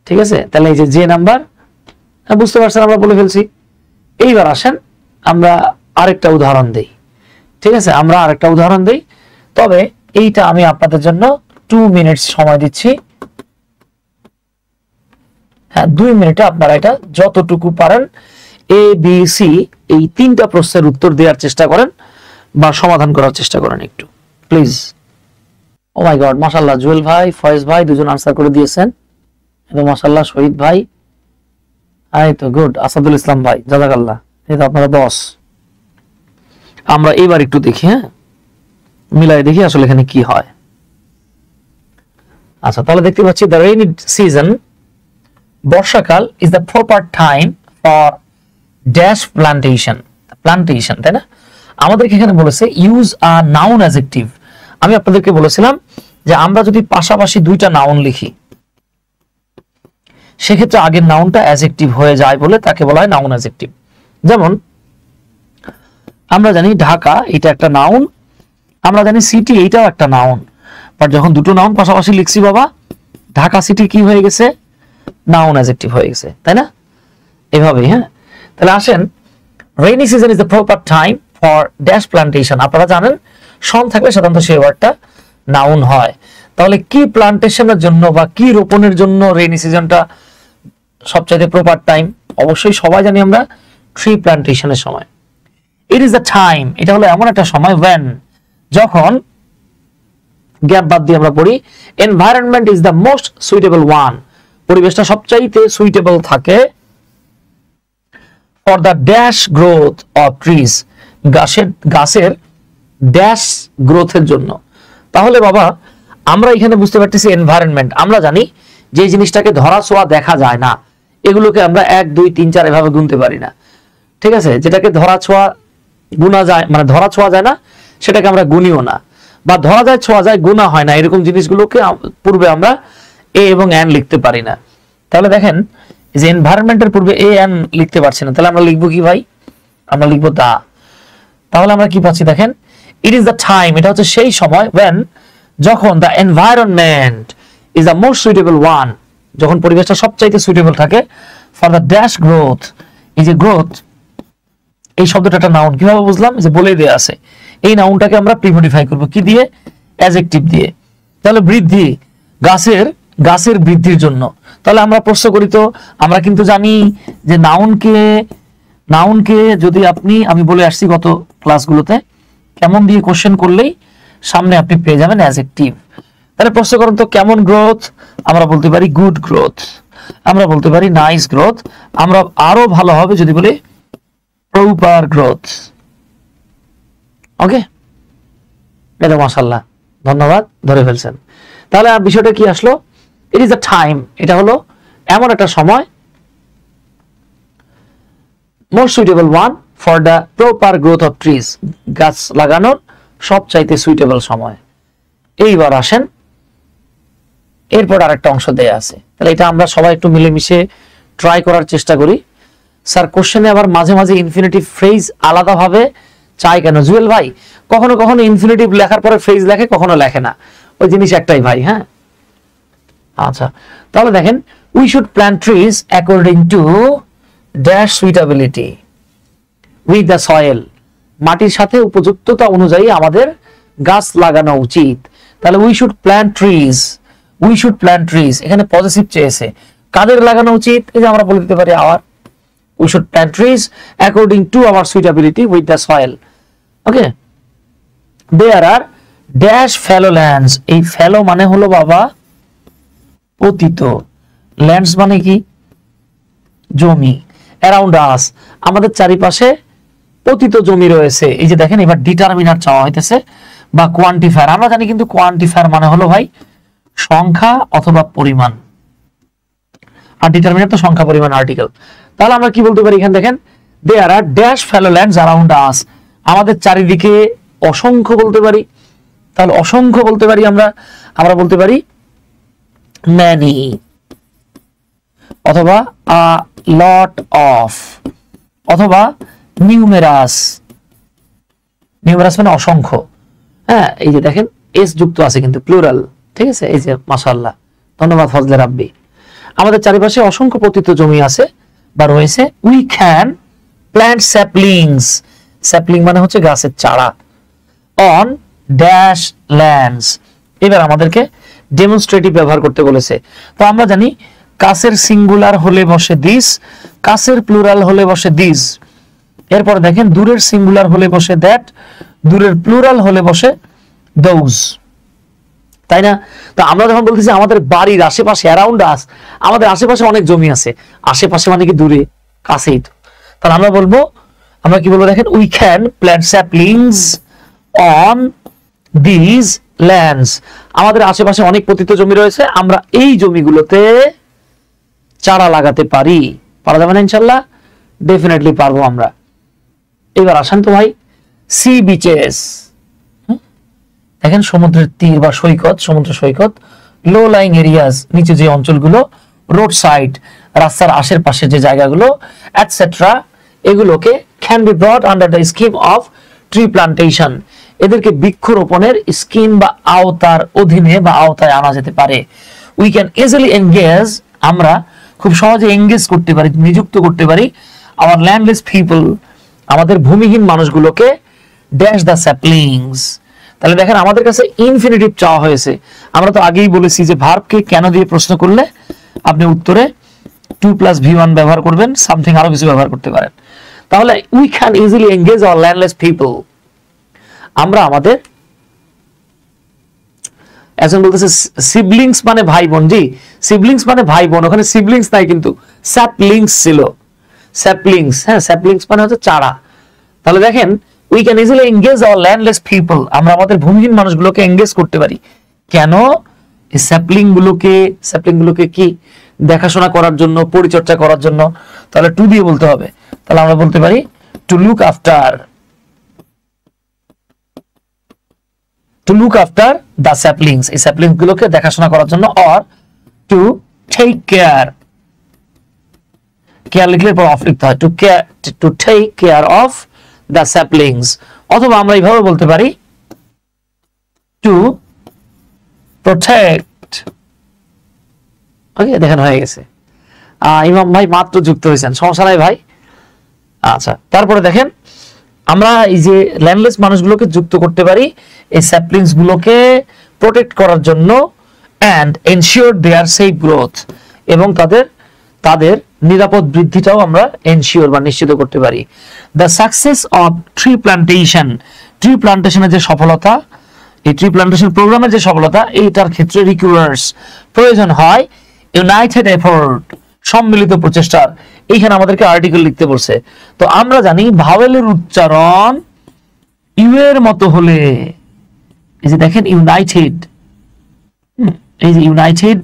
ঠিক আছে, তাহলে এই যে নাম্বার বুঝতে পারছেন, আমরা বলে ফেলছি। এইবার আসেন আমরা আরেকটা উদাহরণ দেই। ঠিক আছে, আমরা আরেকটা উদাহরণ দেই, তবে এইটা আমি আপনাদের জন্য 2 মিনিট সময় দিচ্ছি। হ্যাঁ 2 মিনিটে আপনারা এটা যতটুকু পারেন এ বি সি এই 3টা প্রশ্নের উত্তর দেওয়ার চেষ্টা করেন বা সমাধান করার চেষ্টা করেন একটু প্লিজ। ও মাই গড, মাশাআল্লাহ জুয়েল ভাই, ফয়েজ ভাই দুজন আনসার করে দিয়েছেন, এবং মাশাআল্লাহ শহীদ ভাই, এই তো গুড, আসাদুল ইসলাম ভাই, জাযাকাল্লাহ, এই তো আপনারা বস। আমরা এবার একটু দেখি, হ্যাঁ মিলাই দেখি আসলে এখানে কি হয়। আচ্ছা তাহলে দেখতে পাচ্ছি দ্য রেইনি সিজন, বর্ষাকাল is the proper time for dash plantation, plantation, তাই না? আমাদেরকে এখানে বলেছে ইউজ আ নাউন অ্যাডজেক্টিভ। আমি আপনাদেরকে বলেছিলাম যে আমরা যদি পাশাপাশি 2টা নাউন লিখি, সেক্ষেত্রে আগের নাউনটা অ্যাডজেক্টিভ হয়ে যায় বলে তাকে বলা হয় নাউন অ্যাডজেক্টিভ। যেমন আমরা জানি ঢাকা এটা একটা নাউন, আমরা জানি সিটি এইটাও একটা নাউন, বাট যখন দুটো নাউন পাশাপাশি লিখছি বাবা, ঢাকা সিটি কি হয়ে গেছে, নাউন অ্যাডজেক্টিভ হয়ে গেছে, তাই না? এভাবেই। হ্যাঁ তাহলে আসেন, rainy season is the proper time for dash plantation. আপনারা জানেন সন থাকলে সাধারণত সেই ওয়ার্ডটা নাউন হয়। তাহলে কি প্লান্টেশনের জন্য বা কি রোপণের জন্য রেইনি সিজনটা সবচাইতে প্রপার টাইম? অবশ্যই সবাই জানি আমরা ট্রি প্লান্টেশনের সময়। ইট ইজ দ্য টাইম, এটা হলো এমন একটা সময় when, যখন, গ্যাপ বাদ দিয়ে আমরা পড়ি, environment is the most suitable one, পরিবেশটা সবচাইতে সুইটেবল থাকে for the dash growth of trees, গাছের ড্যাশ গ্রোথের জন্য। তাহলে বাবা আমরা এখানে বুঝতে পারতেছি এনভায়রনমেন্ট, আমরা জানি যে জিনিসটাকে ধরা ছোঁয়া দেখা যায় না, এগুলোকে আমরা 1 2 3 4 এভাবে গুনতে পারি না। ঠিক আছে, যেটাকে ধরা ছোঁয়া গুনা যায়, মানে ধরা ছোঁয়া যায় না সেটাকে আমরা গুনিও না, বা ধরা যায় ছোঁয়া যায় গুনা হয় না, এরকম জিনিসগুলোকে পূর্বে আমরা এ এবং এন লিখতে পারি না। তাহলে দেখেন যে এনভায়রনমেন্টের পূর্বে এ এন লিখতে পারছি না, তাহলে আমরা লিখবো কি ভাই? আমরা লিখবো দা। তাহলে আমরা কি পাচ্ছি দেখেন, ইট ইজ দ্য টাইম, এটা হচ্ছে সেই সময় when, যখন the environment is the most suitable one, যখন পরিবেশটা সবচাইতে সুইটেবল থাকে ফর দ্য ড্যাশ গ্রোথ। এই যে গ্রোথ এই শব্দটা একটা নাউন, কিভাবে বুঝলাম? যে বলে দেয়া আছে, এই নাউনটাকে আমরা প্রিমোডিফাই করব কি দিয়ে? অ্যাডজেক্টিভ দিয়ে। তাহলে বৃদ্ধি, গাছের বৃদ্ধির জন্য। তাহলে আমরা প্রশ্ন করি, তো আমরা কিন্তু জানি যে নাউনকে যদি আমি বলে আসছি গত ক্লাসগুলোতে, কেমন দিয়ে কোশ্চেন করলেই সামনে আপনি পেয়ে যাবেন অ্যাডজেক্টিভ। তাহলে প্রশ্ন করেন তো কেমন গ্রোথ, আমরা বলতে পারি গুড গ্রোথ, আমরা বলতে পারি নাইস গ্রোথ, আমরা আরো ভালো হবে যদি বলি প্রপার গ্রোথ। ওকে, এটা মাশাআল্লাহ, ধন্যবাদ, ধরে ফেলছেন। তাহলে আর বিষয়টা কি আসলো? ইট ইজ দ্য টাইম, এটা হলো এমন একটা সময়, most suitable one for the proper growth of trees, গাছ লাগানোর সবচাইতে সুইটেবল সময়। এইবার আসেন, এরপর আরেকটা অংশ দেয়া আছে, তাহলে এটা আমরা সবাই একটু মিলেমিশে ট্রাই করার চেষ্টা করি। স্যার কোশ্চেনে আবার মাঝে মাঝে ইনফিনিটিভ ফ্রেজ আলাদাভাবে চাই কেন? জুয়েল ভাই কখনো কখনো ইনফিনিটিভ লেখার পরে ফ্রেজ লেখে, কখনো লেখে না, ওই জিনিস একটাই ভাই। হ্যাঁ আচ্ছা, তাহলে দেখেন, we should plant trees according to dash suitability with the soil, মাটির সাথে উপযুক্ততা অনুযায়ী আমাদের গাছ লাগানো উচিত। তাহলে উই শুড প্ল্যান্ট ট্রিজ, এখানে পজিটিভ চেয়েছে, কাদের লাগানো উচিত? এই যে আমরা বলে দিতে পারি hour, we should plant trees according to our suitability with the soil. Okay, there are dash fallow lands. এই fallow মানে হলো বাবা পতিত, lands মানে কি? জমি। around us, আমাদের চারিপাশে পতিত জমি রয়েছে। এই যে দেখেন, এবার ডিটারমিনার চাওয়া হইতেছে বা কোয়ান্টিফায়ার। আমরা জানি কিন্তু কোয়ান্টিফায়ার মানে হলো ভাই সংখ্যা অথবা পরিমাণ, আর ডিটারমিনার তো সংখ্যা পরিমাণ আর্টিকেল। তাহলে আমরা কি বলতে পারি? এখানে দেখেন, there are dash fallow lands around us, আমাদের চারিদিকে অসংখ্য বলতে পারি। তাহলে অসংখ্য বলতে পারি আমরা বলতে পারি ম্যানি, অথবা আ লট অফ, অথবা নিউমেরাস। নিউমেরাস মানে অসংখ্য। হ্যাঁ, এই যে দেখেন এস যুক্ত আছে কিন্তু প্লুরাল, ঠিক আছে? এই যে মাশাআল্লাহ, ধন্যবাদ ফজলে রাব্বি। আমাদের চারিপাশে অসংখ্য পতিত জমি আছে বা রয়েছে। We can plant saplings, sapling মানে হচ্ছে গাছের চারা, অন ড্যাশ ল্যান্ডস। এবার আমাদেরকে ডেমনস্ট্রেটিভ ব্যবহার করতে বলেছে। তো আমরা জানি কাছের সিঙ্গুলার হলে বসে দিস, কাছের প্লুরাল হলে বসে দিস। এরপর দেখেন দূরের সিঙ্গুলার হলে বসে দ্যাট, দূরের প্লুরাল হলে বসে দোজ, তাই না? তো আমরা যখন বলতেছি আমাদের বাড়ির আশেপাশে, অ্যারাউন্ড আস, আমাদের আশেপাশে অনেক জমি আছে। আশেপাশে মানে কি? দূরে, কাছেই তো। তাহলে আমরা কি বলবো? দেখেন, we can plant saplings on this lands, আমাদের আশেপাশে অনেক পতিত জমি রয়েছে, আমরা এই জমিগুলোতে চারা লাগাতে পারি। পারা যাবে না ইনশাল্লাহ? ডেফিনেটলি পারবো আমরা। এবার আসেন তো ভাই, সি বিচেস। দেখেন সমুদ্রের তীর বা সৈকত, সমুদ্র সৈকত, লো লাইং এরিয়াস, নিচে যে অঞ্চলগুলো, রোড সাইড, রাস্তার আশেপাশে যে জায়গাগুলো, এটসেট্রা, এগুলোকে can be ব্রট under the scheme of tree plantation, এদেরকে বৃক্ষরোপণের স্কিম বা আওতার অধীনে বা আওতায় আনা যেতে পারে। উই ক্যান ইজিলি এনগেজ, আমরা খুব সহজে এনগেজ করতে পারি, নিযুক্ত করতে পারি আওয়ার ল্যান্ডলেস পিপল, আমাদের ভূমিহীন মানুষগুলোকে, ড্যাশ দ্য স্যাপলিংস। তাহলে দেখেন আমাদের কাছে ইনফিনিটিভ চাওয়া হয়েছে। আমরা তো আগেই বলেছি যে ভার্বকে কেন দিয়ে প্রশ্ন করলে আপনি উত্তরে 2+V1 ব্যবহার করবেন, সামথিং আরো কিছু ব্যবহার করতে পারেন। তাহলে we can easily engage our landless people, আমরা আমাদের, একজন বলতেছে সিবলিংস মানে ভাই বোন। জি, সিবলিংস মানে ভাই বোন, ওখানে সিবলিংস নাই কিন্তু স্যাপলিংস ছিল। স্যাপলিংস, হ্যাঁ, স্যাপলিংস মানে হচ্ছে চারা। তাহলে দেখেন, we can easily engage our landless people, আমরা আমাদের ভূমিহীন মানুষগুলোকে এনগেজ করতে পারি। কেন? এই স্যাপলিংগুলোকে কি? দেখাশোনা করার জন্য, পরিচর্যা করার জন্য। তাহলে টু দিয়ে বলতে হবে। তাহলে আমরা বলতে পারি to look after, to look after the saplings, এই স্যাপলিংস গুলোকে দেখাশোনা করার জন্য, or to take care, care লিখলে পর অফ লিখতে হয়, to take care of the saplings. অথবা আমরা এইভাবে বলতে পারি টু প্রোটেক্ট। ওকে, দেখেন হয়ে গেছে। ইমাম ভাই মাত্র যুক্ত হয়েছেন, সমস্যা নাই ভাই। আচ্ছা, তারপরে দেখেন আমরা এই যে ল্যান্ডলেস মানুষগুলোকে যুক্ত করতে পারি এই স্যাপলিংস গুলোকে প্রোটেক্ট করার জন্য, and ensure their safe growth, এবং তাদের নিরাপদ বৃদ্ধিটাও আমরা এনশিওর বা নিশ্চিত করতে পারি। The success of tree plantation, tree প্লান্টেশনের যে সফলতা, এই ট্রি প্লান্টেশন প্রোগ্রামের যে সফলতা, এইটার ক্ষেত্রে রিকোয়ার্স, প্রয়োজন হয় ইউনাইটেড এফোর্ট, সম্মিলিত প্রচেষ্টার। এইখানে আমাদেরকে আর্টিকেল লিখতে বলছে। তো আমরা জানি ভাওয়েলের উচ্চারণ ইউ এর মতো হলে, এই যে দেখেন ইউনাইটেড, এই যে ইউনাইটেড,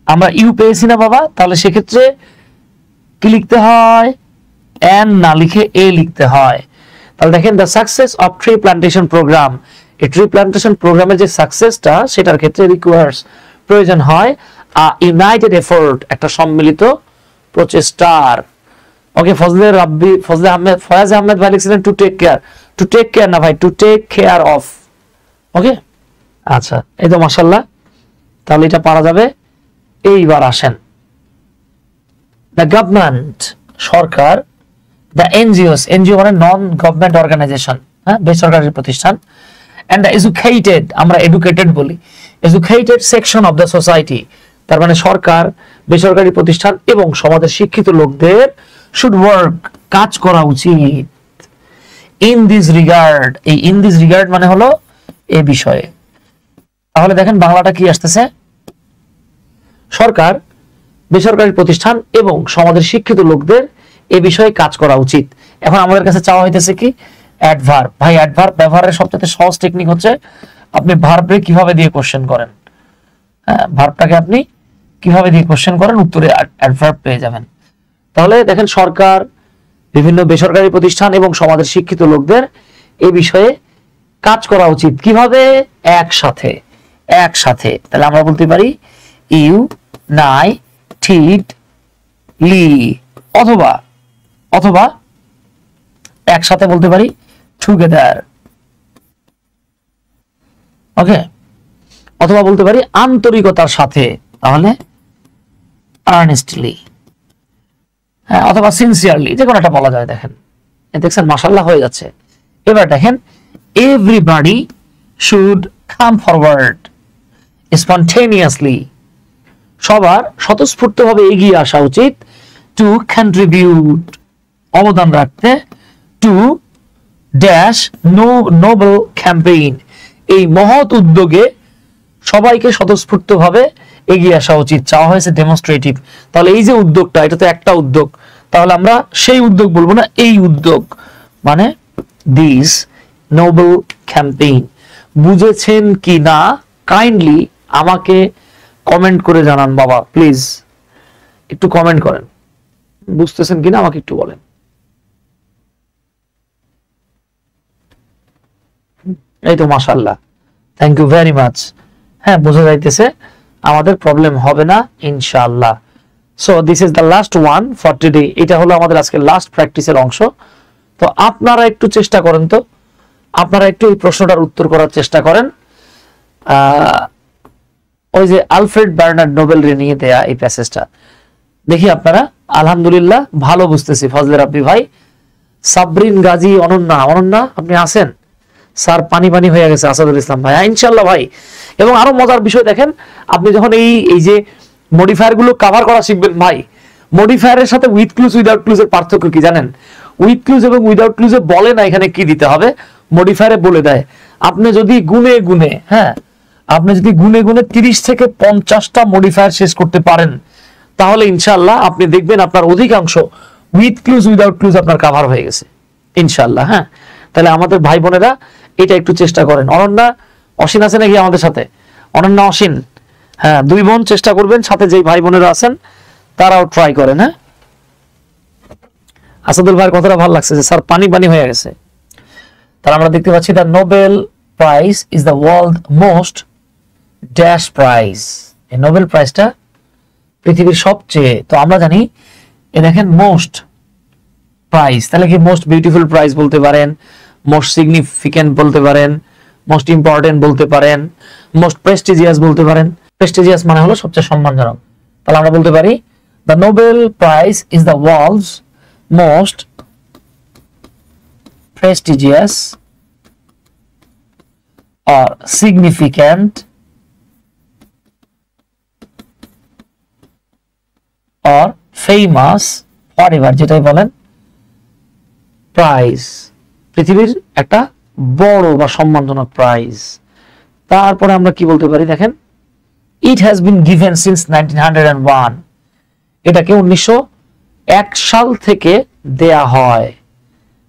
আমরা ইউ পেয়েছি না বাবা? তাহলে সেক্ষেত্রে কি লিখতে হয়? এন না লিখে এ লিখতে হয়। তাহলে দেখেন the success of tree plantation programme, এই ট্রি প্লান্টেশন প্রোগ্রামের যে সাকসেসটা, সেটার ক্ষেত্রে রিকোয়ার্স, প্রয়োজন হয় ইউনাইটেড এফোর্ট, একটা সম্মিলিত প্রচেষ্টার। ওকে, ফয়াজ আহমেদ ভাই লিখছিলেন to take care, to take care না ভাই, to take care of. Okay, আচ্ছা, এই তো মাশাআল্লাহ, তাহলে এটা পারা যাবে। এইবার আসেন, the government, Sarkar, the NGOs, NGO মানে নন গভর্নমেন্ট অর্গানাইজেশন, হ্যাঁ, বেসরকারি প্রতিষ্ঠান, এন্ড দ্য এডুকেটেড, আমরা এডুকেটেড বলি, educated section of the society, তার মানে সরকার বেসরকারি প্রতিষ্ঠান এবং সমাজের শিক্ষিত লোকদের শুড ওয়ার্ক, কাজ করা উচিত, ইন দিস রিগার্ড। এই ইন দিস রিগার্ড মানে হলো এ বিষয়ে। তাহলে দেখেন বাংলাটা কি আসতেছে, সরকার, বেসরকারি প্রতিষ্ঠান এবং সমাজের শিক্ষিত লোকদের এ বিষয়ে কাজ করা উচিত। এখন আমাদের কাছে চাওয়া হইতেছে কি অ্যাডভার্ব। ভাই অ্যাডভার্ব ব্যবহারের সবচেয়ে সহজ টেকনিক হচ্ছে আপনি ভার্বরে কিভাবে দিয়ে কোশ্চেন করেন। হ্যাঁ, ভার্বটাকে আপনি কিভাবে দিয়ে কোশ্চেন করেন, উত্তরে অ্যাডভার্ব পেয়ে যাবেন। তাহলে দেখেন সরকার, বিভিন্ন বেসরকারি প্রতিষ্ঠান এবং সমাজের শিক্ষিত লোকদের এই বিষয়ে কাজ করা উচিত। কিভাবে? একসাথে, একসাথে। তাহলে আমরা বলতে পারি ইউনাইটেডলি, অথবা অথবা একসাথে বলতে পারি টুগেদার। ওকে, অথবা বলতে পারি আন্তরিকতার সাথে, তাহলে আর্নেস্টলি, হ্যাঁ, অথবা সিনসিয়ারলি, যে কোনো একটা বলা যায়। দেখেন দেখছেন, মাশাআল্লাহ হয়ে যাচ্ছে। এবার দেখেন everybody should come forward spontaneously, সবার স্বতঃস্ফূর্তভাবে এগিয়ে আসা উচিত, টু কন্ট্রিবিউট, অবদান রাখতে, টু ড্যাশ নোবেল ক্যাম্পেইন, এই মহৎ উদ্যোগে সবাইকে স্বতঃস্ফূর্তভাবে এগিয়ে আসা উচিত। চাওয়া হয়েছে ডেমনস্ট্রেটিভ। তাহলে এই যে উদ্যোগটা, এটা তো একটা উদ্যোগ, তাহলে আমরা সেই উদ্যোগ বলবো না, এই উদ্যোগ, মানে দিস নোবেল ক্যাম্পেইন। বুঝেছেন কি না কাইন্ডলি আমাকে কমেন্ট করে জানান বাবা, প্লিজ একটু কমেন্ট করেন, বুঝতেছেন কিনা আমাকে একটু বলেন। এই তো মাশাআল্লাহ, থ্যাংক ইউ ভেরি মাচ। হ্যাঁ, বোঝা যাইতেছে, আমাদের প্রবলেম হবে না ইনশাআল্লাহ। So this is the last one for today. এটা হলো আমাদের আজকে লাস্ট প্র্যাকটিসের অংশ। তো আপনারা একটু চেষ্টা করেন, তো আপনারা একটু এই প্রশ্নটার উত্তর করার চেষ্টা করেন। ওই যে আলফ্রেড বার্নার্ড নোবেল রে নিয়ে দেয়া এই প্যাসেজটা দেখি আপনারা। আলহামদুলিল্লাহ ভালো বুঝতেছি ফজলে রাব্বি ভাই, সাবরিন গাজী, অনন্যা, অনন্যা আপনি আছেন? স্যার পানি পানি হয়ে গেছে আসাদুল ইসলাম ভাই, ইনশাআল্লাহ ভাই। এবং আরো মজার বিষয় দেখেন, আপনি যখন এই যে মডিফায়ার গুলো কভার করা শিখবেন ভাই, মডিফায়ারের সাথে উইথ ক্লুজ উইদাউট ক্লুজ এর পার্থক্য কি জানেন? উইথ ক্লুজ এবং উইদাউট ক্লুজে বলে না এখানে কি দিতে হবে, মডিফায়ারে বলে দেয়। আপনি যদি গুনে গুনে, হ্যাঁ, আপনি যদি গুনে গুনে 30 থেকে 50টা মডিফায়ার শেষ করতে পারেন, তাহলে ইনশাআল্লাহ আপনি দেখবেন আপনার অধিকাংশ উইথ ক্লুজ উইদাউট ক্লুজ আপনার কভার হয়ে গেছে ইনশাআল্লাহ। হ্যাঁ, তাহলে আমাদের ভাই বোনেরা এটা একটু চেষ্টা করেন। অনন্যা, অসীন আছে নাকি আমাদের সাথে? অনন্যা, অসীন, হ্যাঁ, দুই বোন চেষ্টা করবেন, সাথে যেই ভাই বোনেরা আছেন তারাও ট্রাই করেন। হ্যাঁ, আসাদুল ভাইয়ের কথাটা ভালো লাগছে যে স্যার পানি পানি হয়ে গেছে। তাহলে আমরা দেখতে পাচ্ছি the Nobel prize is the world most dash prize. এই নোবেল প্রাইজটা পৃথিবীর সবচেয়ে, তো আমরা জানি এ দেখেন মোস্ট প্রাইজ, তাহলে কি মোস্ট বিউটিফুল প্রাইজ বলতে পারেন, মোস্ট সিগনিফিকেন্ট বলতে পারেন, মোস্ট ইম্পর্টেন্ট বলতে পারেন, মোস্ট প্রেস্টিজিয়াস বলতে পারেন। প্রেস্টিজিয়াস মানে হলো সবচেয়ে সম্মানজনক। তাহলে আমরা বলতে পারি the Nobel prize is the world's most prestigious or significant or famous whatever যেটাই বলেন প্রাইজ, পৃথিবীর একটা বড় বা সম্মানজনক প্রাইজ। তারপরে আমরা কি বলতে পারি দেখেন, it has been given since 1901, এটাকে 1901 সাল থেকে দেয়া হয়,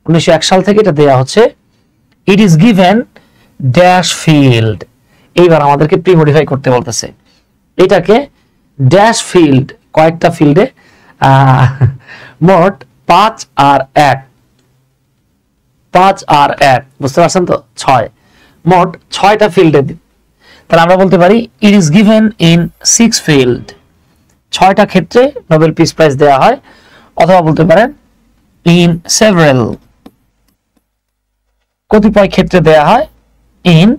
1901 সাল থেকে এটা দেয়া হচ্ছে। ইট ইজ গিভেন ড্যাশ ফিল্ড, এইবার আমাদেরকে প্রি মডিফাই করতে বলতেছে, এটাকে ড্যাশ ফিল্ড, কয়েকটা ফিল্ডে, মোট 5 আর 1, 5 আর 1 বুঝতে পারছেন তো, 6, মোট 6টা ফিল্ডে। তাহলে আমরা বলতে পারি it is given in 6 field, 6টা ক্ষেত্রে নোবেল পিস প্রাইজ দেয়া হয়। অথবা বলতে পারেন ইন সেভারাল, কতিপয় ক্ষেত্রে দেয়া হয়, ইন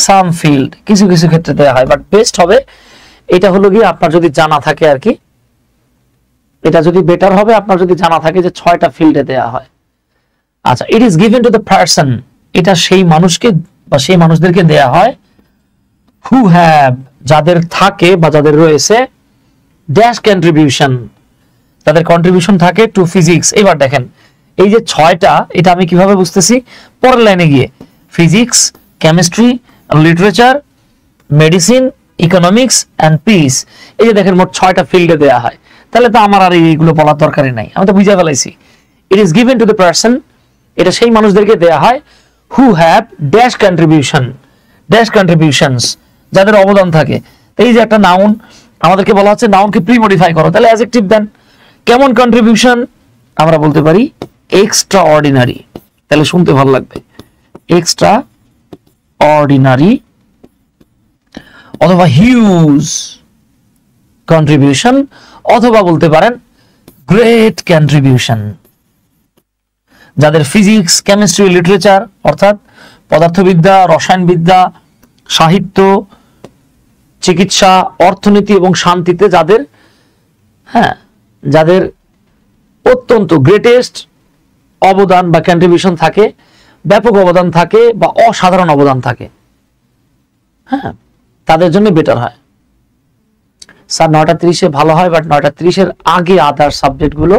সাম ফিল্ড, কিছু কিছু ক্ষেত্রে দেয়া হয়। বাট বেস্ট হবে এটা হলো গিয়ে আপনার যদি জানা থাকে আর কি, এটা যদি বেটার হবে আপনার যদি জানা থাকে যে 6টা ফিল্ডে দেয়া হয়। আচ্ছা, ইট is given to the person, এটা সেই মানুষকে বা সেই মানুষদেরকে দেয়া হয়, হু হ্যাভ, যাদের থাকে বা যাদের রয়েছে, ড্যাশ কন্ট্রিবিউশন, তাদের কন্ট্রিবিউশন থাকে টু ফিজিক্স। এবার দেখেন এই যে 6টা, এটা আমি কিভাবে বুঝতেছি, পরের লাইনে গিয়ে physics, chemistry, literature, medicine, economics and peace. এই যে দেখেন মোট 6টা ফিল্ডে দেয়া হয়, তাহলে তো আমার আর এইগুলো বলার দরকারই নাই, আমি তো বুঝে ফেলাইছি। ইট is given to the person, এটা সেই মানুষদেরকে দেয়া হয় who have dash contribution, dash contributions, যাদের অবদান থাকে। এই যে একটা নাউন, আমাদেরকে বলা হচ্ছে নাউনকে প্রি মডিফাই করো, তাহলে অ্যাডজেক্টিভ দেন। কেমন কন্ট্রিবিউশন? আমরা বলতে পারি এক্সট্রা অর্ডিনারি, তাহলে শুনতে ভালো লাগবে, এক্সট্রা অর্ডিনারি, অথবা হিউজ কন্ট্রিবিউশন, অথবা বলতে পারেন গ্রেট কন্ট্রিবিউশন। যাদের ফিজিক্স, কেমিস্ট্রি, লিটারেচার অর্থাৎ পদার্থবিদ্যা, রসায়নবিদ্যা, সাহিত্য, চিকিৎসা, অর্থনীতি এবং শান্তিতে যাদের যাদের অত্যন্ত গ্রেটেস্ট অবদান বা কন্ট্রিবিউশন থাকে, ব্যাপক অবদান থাকে বা অসাধারণ অবদান থাকে, তাদের জন্য বেটার হয়। স্যার 9:30 ভালো হয়, বাট 9:30 আগে আদার সাবজেক্ট গুলো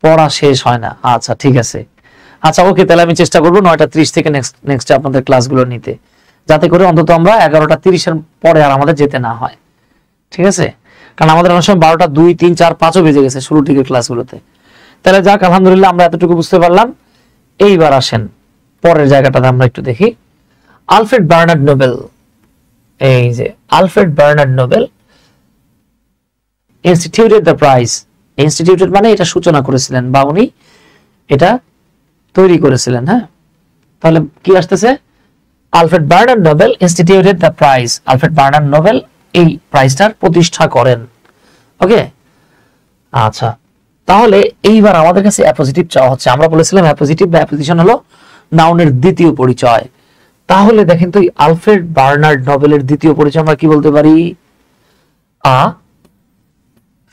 পড়া শেষ হয় না। আচ্ছা ঠিক আছে, আচ্ছা ওকে, তাহলে আমি চেষ্টা করবো 9:30 থেকে নেক্সট আপনাদের ক্লাসগুলো নিতে, যাতে করে অন্তত আমরা 11:30 পরে আর আমাদের যেতে না হয়। ঠিক আছে, কারণ আমাদের অনেক সময় 12টা 2, 3, 4, 5ও বেজে গেছে শুরু থেকে ক্লাসগুলোতে। তাহলে যাক, আলহামদুলিল্লাহ আমরা এতটুকু বুঝতে পারলাম। এইবার আসেন পরের জায়গাটাতে আমরা একটু দেখি। আলফ্রেড বার্নার্ড নোবেল, এই যে Alfred Bernard Nobel instituted the prize. Instituted মানে এটা সূচনা করেছিলেন বা উনি এটা তৈরি করেছিলেন। তাহলে কি আসতেছে? Alfred Bernard Nobel instituted the prize. Alfred Bernard Nobel এই প্রাইজটার প্রতিষ্ঠা করেন। ওকে, আচ্ছা তাহলে এইবার আমাদের কাছে অ্যাপোজিটিভ চাওয়া হচ্ছে। আমরা বলেছিলাম অ্যাপোজিটিভ বা অ্যাপোজিশন হলো নাউনের দ্বিতীয় পরিচয়। তাহলে দেখেন তো আলফ্রেড বার্নার্ড নোবেলের দ্বিতীয় পরিচয় আমরা কি বলতে পারি? আ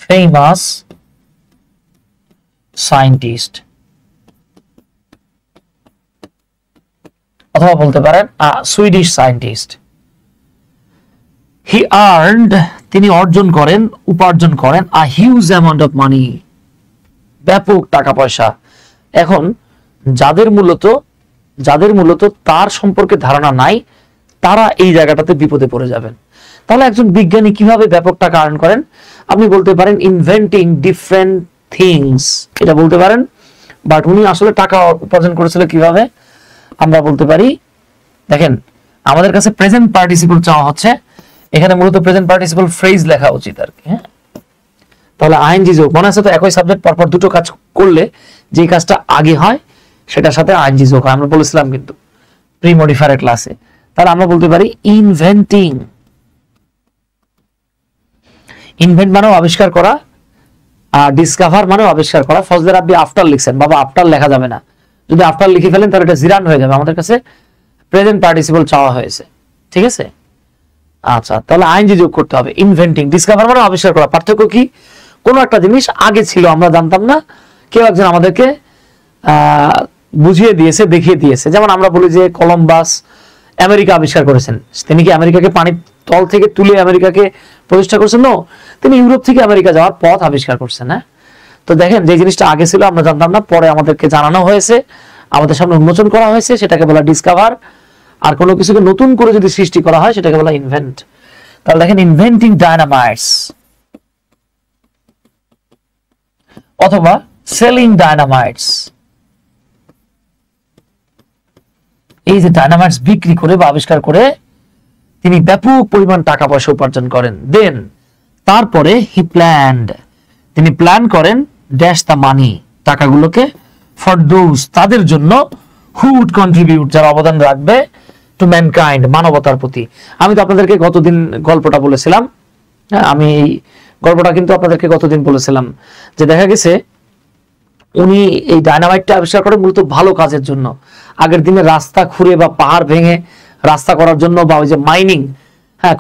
ফেমাস সায়েন্টিস্ট, অথবা বলতে পারেন আ সুইডিশ সায়েন্টিস্ট। হি আর্নড, তিনি অর্জন করেন, উপার্জন করেন, a huge amount of money, ব্যাপক টাকা পয়সা। এখন যাদের মূলত তার সম্পর্কে ধারণা নাই, তারা এই জায়গাটাতে বিপদে পড়ে যাবেন। তাহলে একজন বিজ্ঞানী কিভাবে ব্যাপক টাকা আর্ন করেন? আপনি বলতে পারেন ইনভেন্টিং ডিফারেন্ট থিংস, এটা বলতে পারেন। বাট উনি আসলে টাকা উপার্জন করেছিল কিভাবে? আমরা বলতে পারি, দেখেন আমাদের কাছে প্রেজেন্ট পার্টিসিপল চাওয়া হচ্ছে, এখানে মূলত প্রেজেন্ট পার্টিসিপল ফ্রেজ লেখা উচিত আর কি। তাহলে আইএনজি যোগ, মনে আছে তো একই সাবজেক্ট পরপর দুটো কাজ করলে যে কাজটা আগে হয় সেটার সাথে আইএনজি যোগ হয়, আমরা বলেছিলাম কিন্তু প্রি মডিফায়ার ক্লাসে। তাহলে আমরা বলতে পারি ইনভেন্টিং। ইনভেন্ট মানে আবিষ্কার করা, আর ডিসকভার মানে আবিষ্কার করা। ফজলে রাব্বি আফটার লিখছেন, বাবা আফটার লেখা যাবে না, যদি আফটার লিখে ফেলেন তাহলে এটা জিরান হয়ে যাবে। আমাদের কাছে প্রেজেন্ট পার্টিসিপল চাওয়া হয়েছে, ঠিক আছে। আচ্ছা তাহলে আইএনজি যোগ করতে হবে। ইনভেন্টিং, ডিসকভার মানে আবিষ্কার করা। পার্থক্য কি? কোনো একটা জিনিস আগে ছিল আমরা জানতাম না, কেউ একজন আমাদেরকে বুঝিয়ে দিয়েছে, দেখিয়ে দিয়েছে। যেমন আমরা বলি যে কলম্বাস আমেরিকা আবিষ্কার করেছেন, তিনি কি আমেরিকাকে পানির তল থেকে তুলে আমেরিকাকে প্রতিষ্ঠা করছেন? না, তিনি ইউরোপ থেকে আমেরিকা যাওয়ার পথ আবিষ্কার করছেন। তো দেখেন যে জিনিসটা আগে ছিল আমরা জানতাম না, পরে আমাদেরকে জানানো হয়েছে, আমাদের সামনে উন্মোচন করা হয়েছে, সেটাকে বলা ডিসকভার। আর কোনো কিছুকে নতুন করে যদি সৃষ্টি করা হয় সেটাকে বলা ইনভেন্ট। তাহলে দেখেন ইনভেন্টিং ডায়নামাইটস অথবা সেলিং ডায়নামাইটস। এই যে ডায়নামাইটস বিক্রি করে বা আবিষ্কার করে তিনি ব্যাপক পরিমাণ টাকা পয়সা উপার্জন করেন। দেন তারপরে হি প্ল্যান্ড, তিনি প্ল্যান করেন ড্যাশ দ্য মানি, টাকাগুলোকে ফর দোজ, তাদের জন্য হু উড কন্ট্রিবিউট, যারা অবদান রাখবে টু ম্যানকাইন্ড, মানবতার প্রতি। আমি তো আপনাদেরকে গতদিন গল্পটা বলেছিলাম, আমি এই গল্পটা কিন্তু আপনাদেরকে গতদিন বলেছিলাম যে দেখা গেছে উনি এই ডায়নামাইটটা আবিষ্কার করেন মূলত ভালো কাজের জন্য। আগের দিনে রাস্তা খুঁড়ে বা পাহাড় ভেঙে রাস্তা করার জন্য বা ওই যে মাইনিং,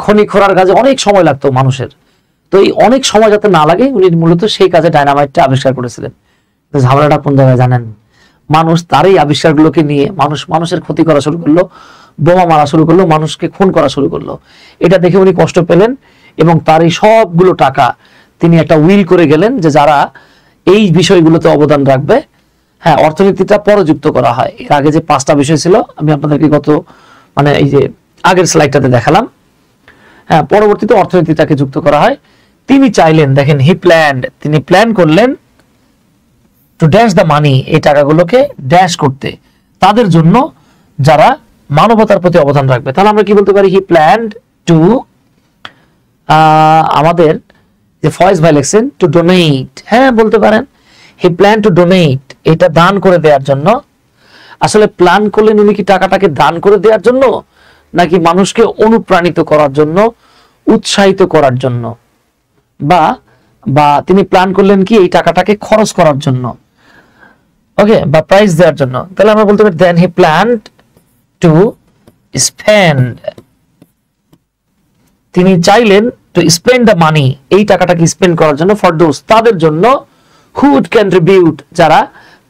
খনি খোঁড়ার কাজে অনেক সময় লাগতো মানুষের। তো এই অনেক সময় যাতে না লাগে উনি মূলত সেই কাজে ডায়নামাইটটা আবিষ্কার করেছিলেন। ঝামেলাটা কোন জায়গায় জানেন? মানুষ তার এই আবিষ্কারগুলোকে নিয়ে মানুষের ক্ষতি করা শুরু করলো, বোমা মারা শুরু করলো, মানুষকে খুন করা শুরু করলো। এটা দেখে উনি কষ্ট পেলেন এবং তার এই সবগুলো টাকা তিনি একটা উইল করে গেলেন যে যারা এই বিষয়গুলোতে অবদান রাখবে, হ্যাঁ অর্থনীতিটা পরে যুক্ত করা হয়। এর আগে যে 5টা বিষয় ছিল আমি আপনাদেরকে গত মানে এই যে আগের স্লাইডটাতে দেখালাম, হ্যাঁ পরবর্তীতে অর্থনীতিটাকে যুক্ত করা হয়। তিনি চাইলেন, দেখেন তিনি প্ল্যান করলেন টু ড্যাশ দ্য মানি, এই টাকাগুলোকে ড্যাশ করতে তাদের জন্য যারা মানবতার প্রতি অবদান রাখবে। তাহলে আমরা কি বলতে পারি, হি প্ল্যান্ড টু, আমাদের যে ফয়েজ ভাই লিখছেন টু ডোনেট, হ্যাঁ বলতে পারেন হি প্ল্যান টু ডোনেট, এটা দান করে দেওয়ার জন্য। আসলে প্ল্যান করলেন উনি কি টাকাটাকে দান করে দেওয়ার জন্য, নাকি মানুষকে অনুপ্রাণিত করার জন্য, উৎসাহিত করার জন্য, বা তিনি প্ল্যান করলেন কি এই টাকাটাকে খরচ করার জন্য, ওকে, বা প্রাইজ দেওয়ার জন্য। তাহলে আমরা বলতে পারি দেন হি প্ল্যান্ড টু স্পেন্ড, তিনি চাইলেন টু স্পেন্ড দ্য মানি, এই টাকাটাকে স্পেন্ড করার জন্য, ফর দোজ, তাদের জন্য, হু উড কন্ট্রিবিউট, যারা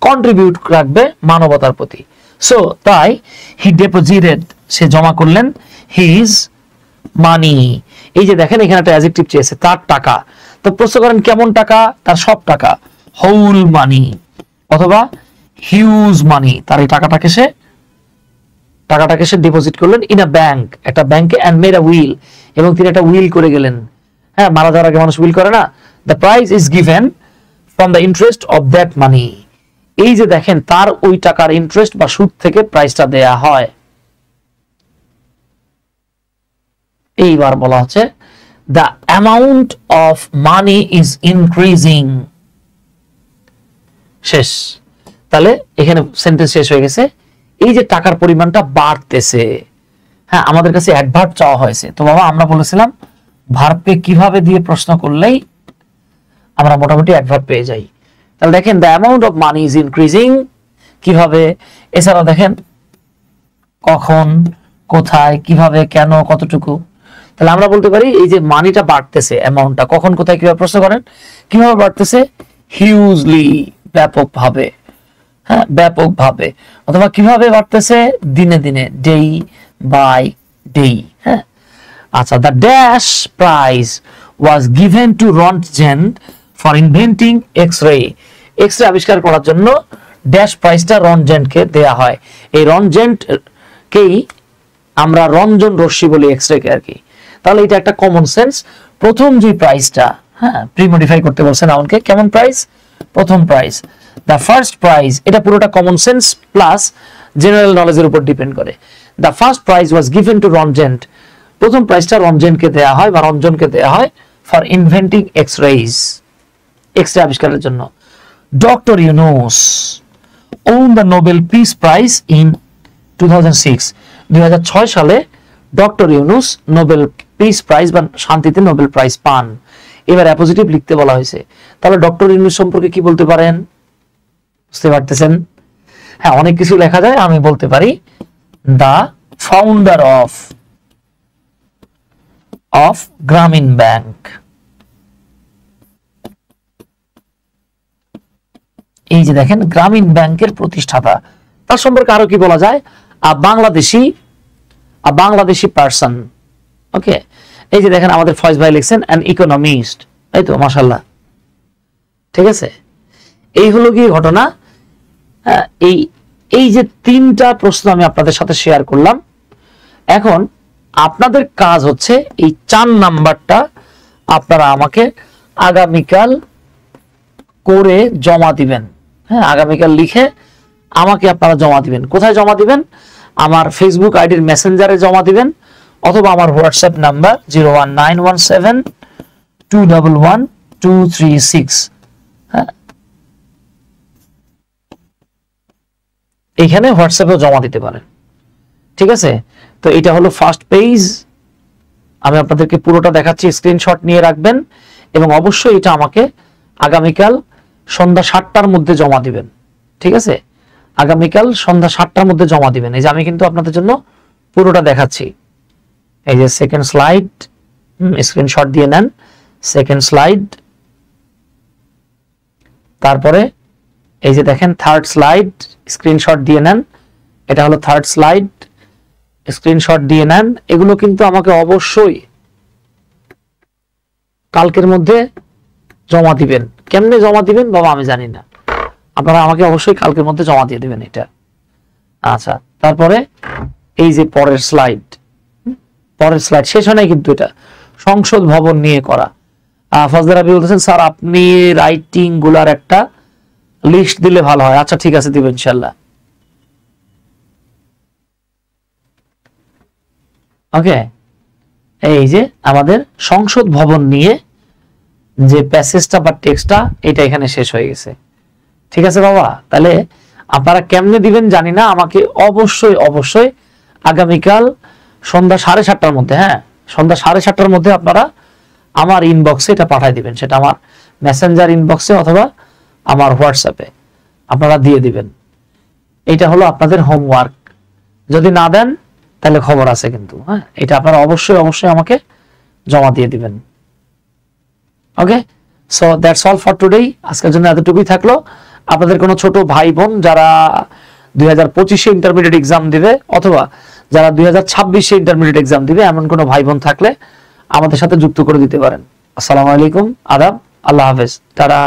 কন্ট্রিবিউট রাখবে মানবতার প্রতি। সো তাই হি ডিপোজিটেড, সে জমা করলেন, হিজ মানি, এই যে দেখেন এখানে একটা অ্যাডজেক্টিভ চেয়েছে, তার টাকা। তো প্রশ্ন করেন কেমন টাকা, তার সব টাকা, হোল মানি, অথবা হিউজ মানি, তার এই টাকাটাকে সে ডিপোজিট করলেন ইন আ ব্যাংক, একটা ব্যাংকে, এন্ড মেড আ উইল, এবং তিনি একটা উইল করে গেলেন। হ্যাঁ, মারা যাওয়ার আগে মানুষ উইল করে না। The prize is given from the interest of that money, এই যে দেখেন তার ওই টাকার ইন্টারেস্ট বা সুদ থেকে প্রাইসটা দেয়া হয়। এইবার বলা হচ্ছে the amount of money is increasing, শেষ। তাহলে এখানে সেন্টেন্স শেষ হয়ে গেছে। এই যে টাকার পরিমাণটা বাড়তেছে, হ্যাঁ আমাদের কাছে অ্যাডভার্ব চাওয়া হয়েছে। তো বাবা আমরা বলেছিলাম ভার্বকে কিভাবে দিয়ে প্রশ্ন করলেই আমরা মোটামুটি অ্যাডভার্ব পেয়ে যাই। তাহলে দেখেন the amount of money is increasing, কিভাবে, এছাড়াও দেখেন কখন, কোথায়, কিভাবে, কেন, কতটুকু। তাহলে আমরা বলতে পারি এই যে মানিটা বাড়তেছে, অ্যামাউন্টটা কখন, কোথায়, কিভাবে, প্রশ্ন করেন কিভাবে বাড়তেছে, হিউজলি, ব্যাপকভাবে, হ্যাঁ ব্যাপকভাবে, অথবা কিভাবে বাড়তেছে, দিনে দিনে, ডেই বাই ডেই। হ্যাঁ আচ্ছা, the dash prize was given to Rontgen for inventing X-ray, X-ray আবিষ্কার করার জন্য ড্যাশ প্রাইজটা রন্টজেনকে দেয়া হয়। এই রন্টজেনকেই আমরা রঞ্জন রশ্মি বলি, এক্স-রে কে আর কি। তাহলে এটা একটা কমন সেন্স। প্রথম যে প্রাইসটা, হ্যাঁ প্রি মডিফাই করতে বলছেন নাউনকে, কেমন প্রাইস, প্রথম প্রাইস। দ্য ফার্স্ট প্রাইজ, এটা পুরোটা কমন সেন্স প্লাস জেনারেল নলেজের উপর ডিপেন্ড করে। The first prize was given two Ranjan, প্রথম প্রাইজটা রঞ্জনকে দেয়া হয় বা রঞ্জনকে দেয়া হয় ফর ইনভেন্টিং এক্স-রেজ, এক্স-রে আবিষ্কারের জন্য। Doctor Yunus won the Nobel peace prize in 2006, 2006 সালে doctor Yunus Nobel peace prize বা শান্তিতে নোবেল প্রাইজ পান। এবার অ্যাপোজিটিভ লিখতে বলা হয়েছে। তাহলে ডক্টর ইউনুস সম্পর্কে কি বলতে পারেন, বুঝতে পারতেছেন? হ্যাঁ অনেক কিছু লেখা যায়, আমি বলতে পারি দা ফাউন্ডার অফ গ্রামীণ ব্যাংক, এই যে দেখেন গ্রামীণ ব্যাংকের প্রতিষ্ঠাতা। তার সম্পর্কে আরো কি বলা যায়, বাংলাদেশি পার্সন। ওকে, এই যে দেখেন আমাদের ফয়েজ ভাই লিখছেন অ্যান ইকোনমিস্ট, এই তো মাশাআল্লাহ, ঠিক আছে। এই হলো কি ঘটনা। এই যে তিনটা প্রশ্ন আমি আপনাদের সাথে শেয়ার করলাম। এখন আপনাদের কাজ হচ্ছে এই 4 নাম্বারটা আপনারা আমাকে আগামীকাল করে জমা দিবেন। হ্যাঁ আগামীকাল লিখে আমাকে আপনারা জমা দিবেন। কোথায় জমা দিবেন? আমার ফেসবুক আইডির মেসেঞ্জারে জমা দিবেন, অথবা আমার হোয়াটসঅ্যাপ নাম্বার 01917211236, হ্যাঁ এইখানে হোয়াটসঅ্যাপেও জমা দিতে পারেন, ঠিক আছে। তো এটা হলো ফার্স্ট পেজ, আমি আপনাদেরকে পুরোটা দেখাচ্ছি, স্ক্রিনশট নিয়ে রাখবেন এবং অবশ্যই এটা আমাকে আগামীকাল সন্ধ্যা 7টার মধ্যে জমা দিবেন, ঠিক আছে। আগামীকাল সন্ধ্যা 7টার মধ্যে জমা দিবেন। এই যে আমি কিন্তু আপনাদের জন্য পুরোটা দেখাচ্ছি, এই যে সেকেন্ড স্লাইড, স্ক্রিনশট দিয়ে নেন, সেকেন্ড স্লাইড, তারপরে এই যে দেখেন থার্ড স্লাইড, স্ক্রিনশট দিয়ে নেন, এটা হলো থার্ড স্লাইড, স্ক্রিনশট দিয়ে নেন। এগুলো কিন্তু আমাকে অবশ্যই কালকের মধ্যে জমা দিবেন। কেমনে জমা দিবেন বাবা আমি জানি না, আপনারা আমাকে অবশ্যই কালকের মধ্যে জমা দিয়ে দিবেন এটা। আচ্ছা, তারপরে এই যে পরের স্লাইড শেষ হয় নাই কিন্তু, এটা সংসদ ভবন নিয়ে করা। ফজলে রাব্বি বলতেছেন স্যার আপনি রাইটিং গুলার একটা লিস্ট দিলে ভালো হয়। আচ্ছা ঠিক আছে, দিব ইনশাআল্লাহ। ওকে, এই যে আমাদের সংসদ ভবন নিয়ে যে প্যাসেজটা বা টেক্সটটা এটা এখানে শেষ হয়ে গেছে। ঠিক আছে বাবা, তাহলে আপনারা কেমনে দিবেন জানি না, আমাকে অবশ্যই অবশ্যই আগামীকাল সন্ধ্যা 7:30টার মধ্যে, হ্যাঁ সন্ধ্যা 7:30টার মধ্যে আপনারা আমার ইনবক্সে এটা পাঠিয়ে দিবেন, সেটা আমার মেসেঞ্জার ইনবক্সে অথবা আমার হোয়াটসঅ্যাপে আপনারা দিয়ে দিবেন। এটা হলো আপনাদের হোমওয়ার্ক। যদি না দেন তাহলে খবর আছে কিন্তু, হ্যাঁ এটা আপনারা অবশ্যই অবশ্যই আমাকে জমা দিয়ে দিবেন। Okay, so that's all for today. আজকের জন্য এতটুকুই থাকলো। আপনাদের কোনো ছোট ভাই বোন যারা 2025-এ ইন্টারমিডিয়েট এক্সাম দিবে অথবা যারা 2026-এ ইন্টারমিডিয়েট এক্সাম দিবে, এমন কোনো ভাই বোন থাকলে আমাদের সাথে যুক্ত করে দিতে পারেন। আসসালামু আলাইকুম, আদাব, আল্লাহ হাফেজ, টাটা।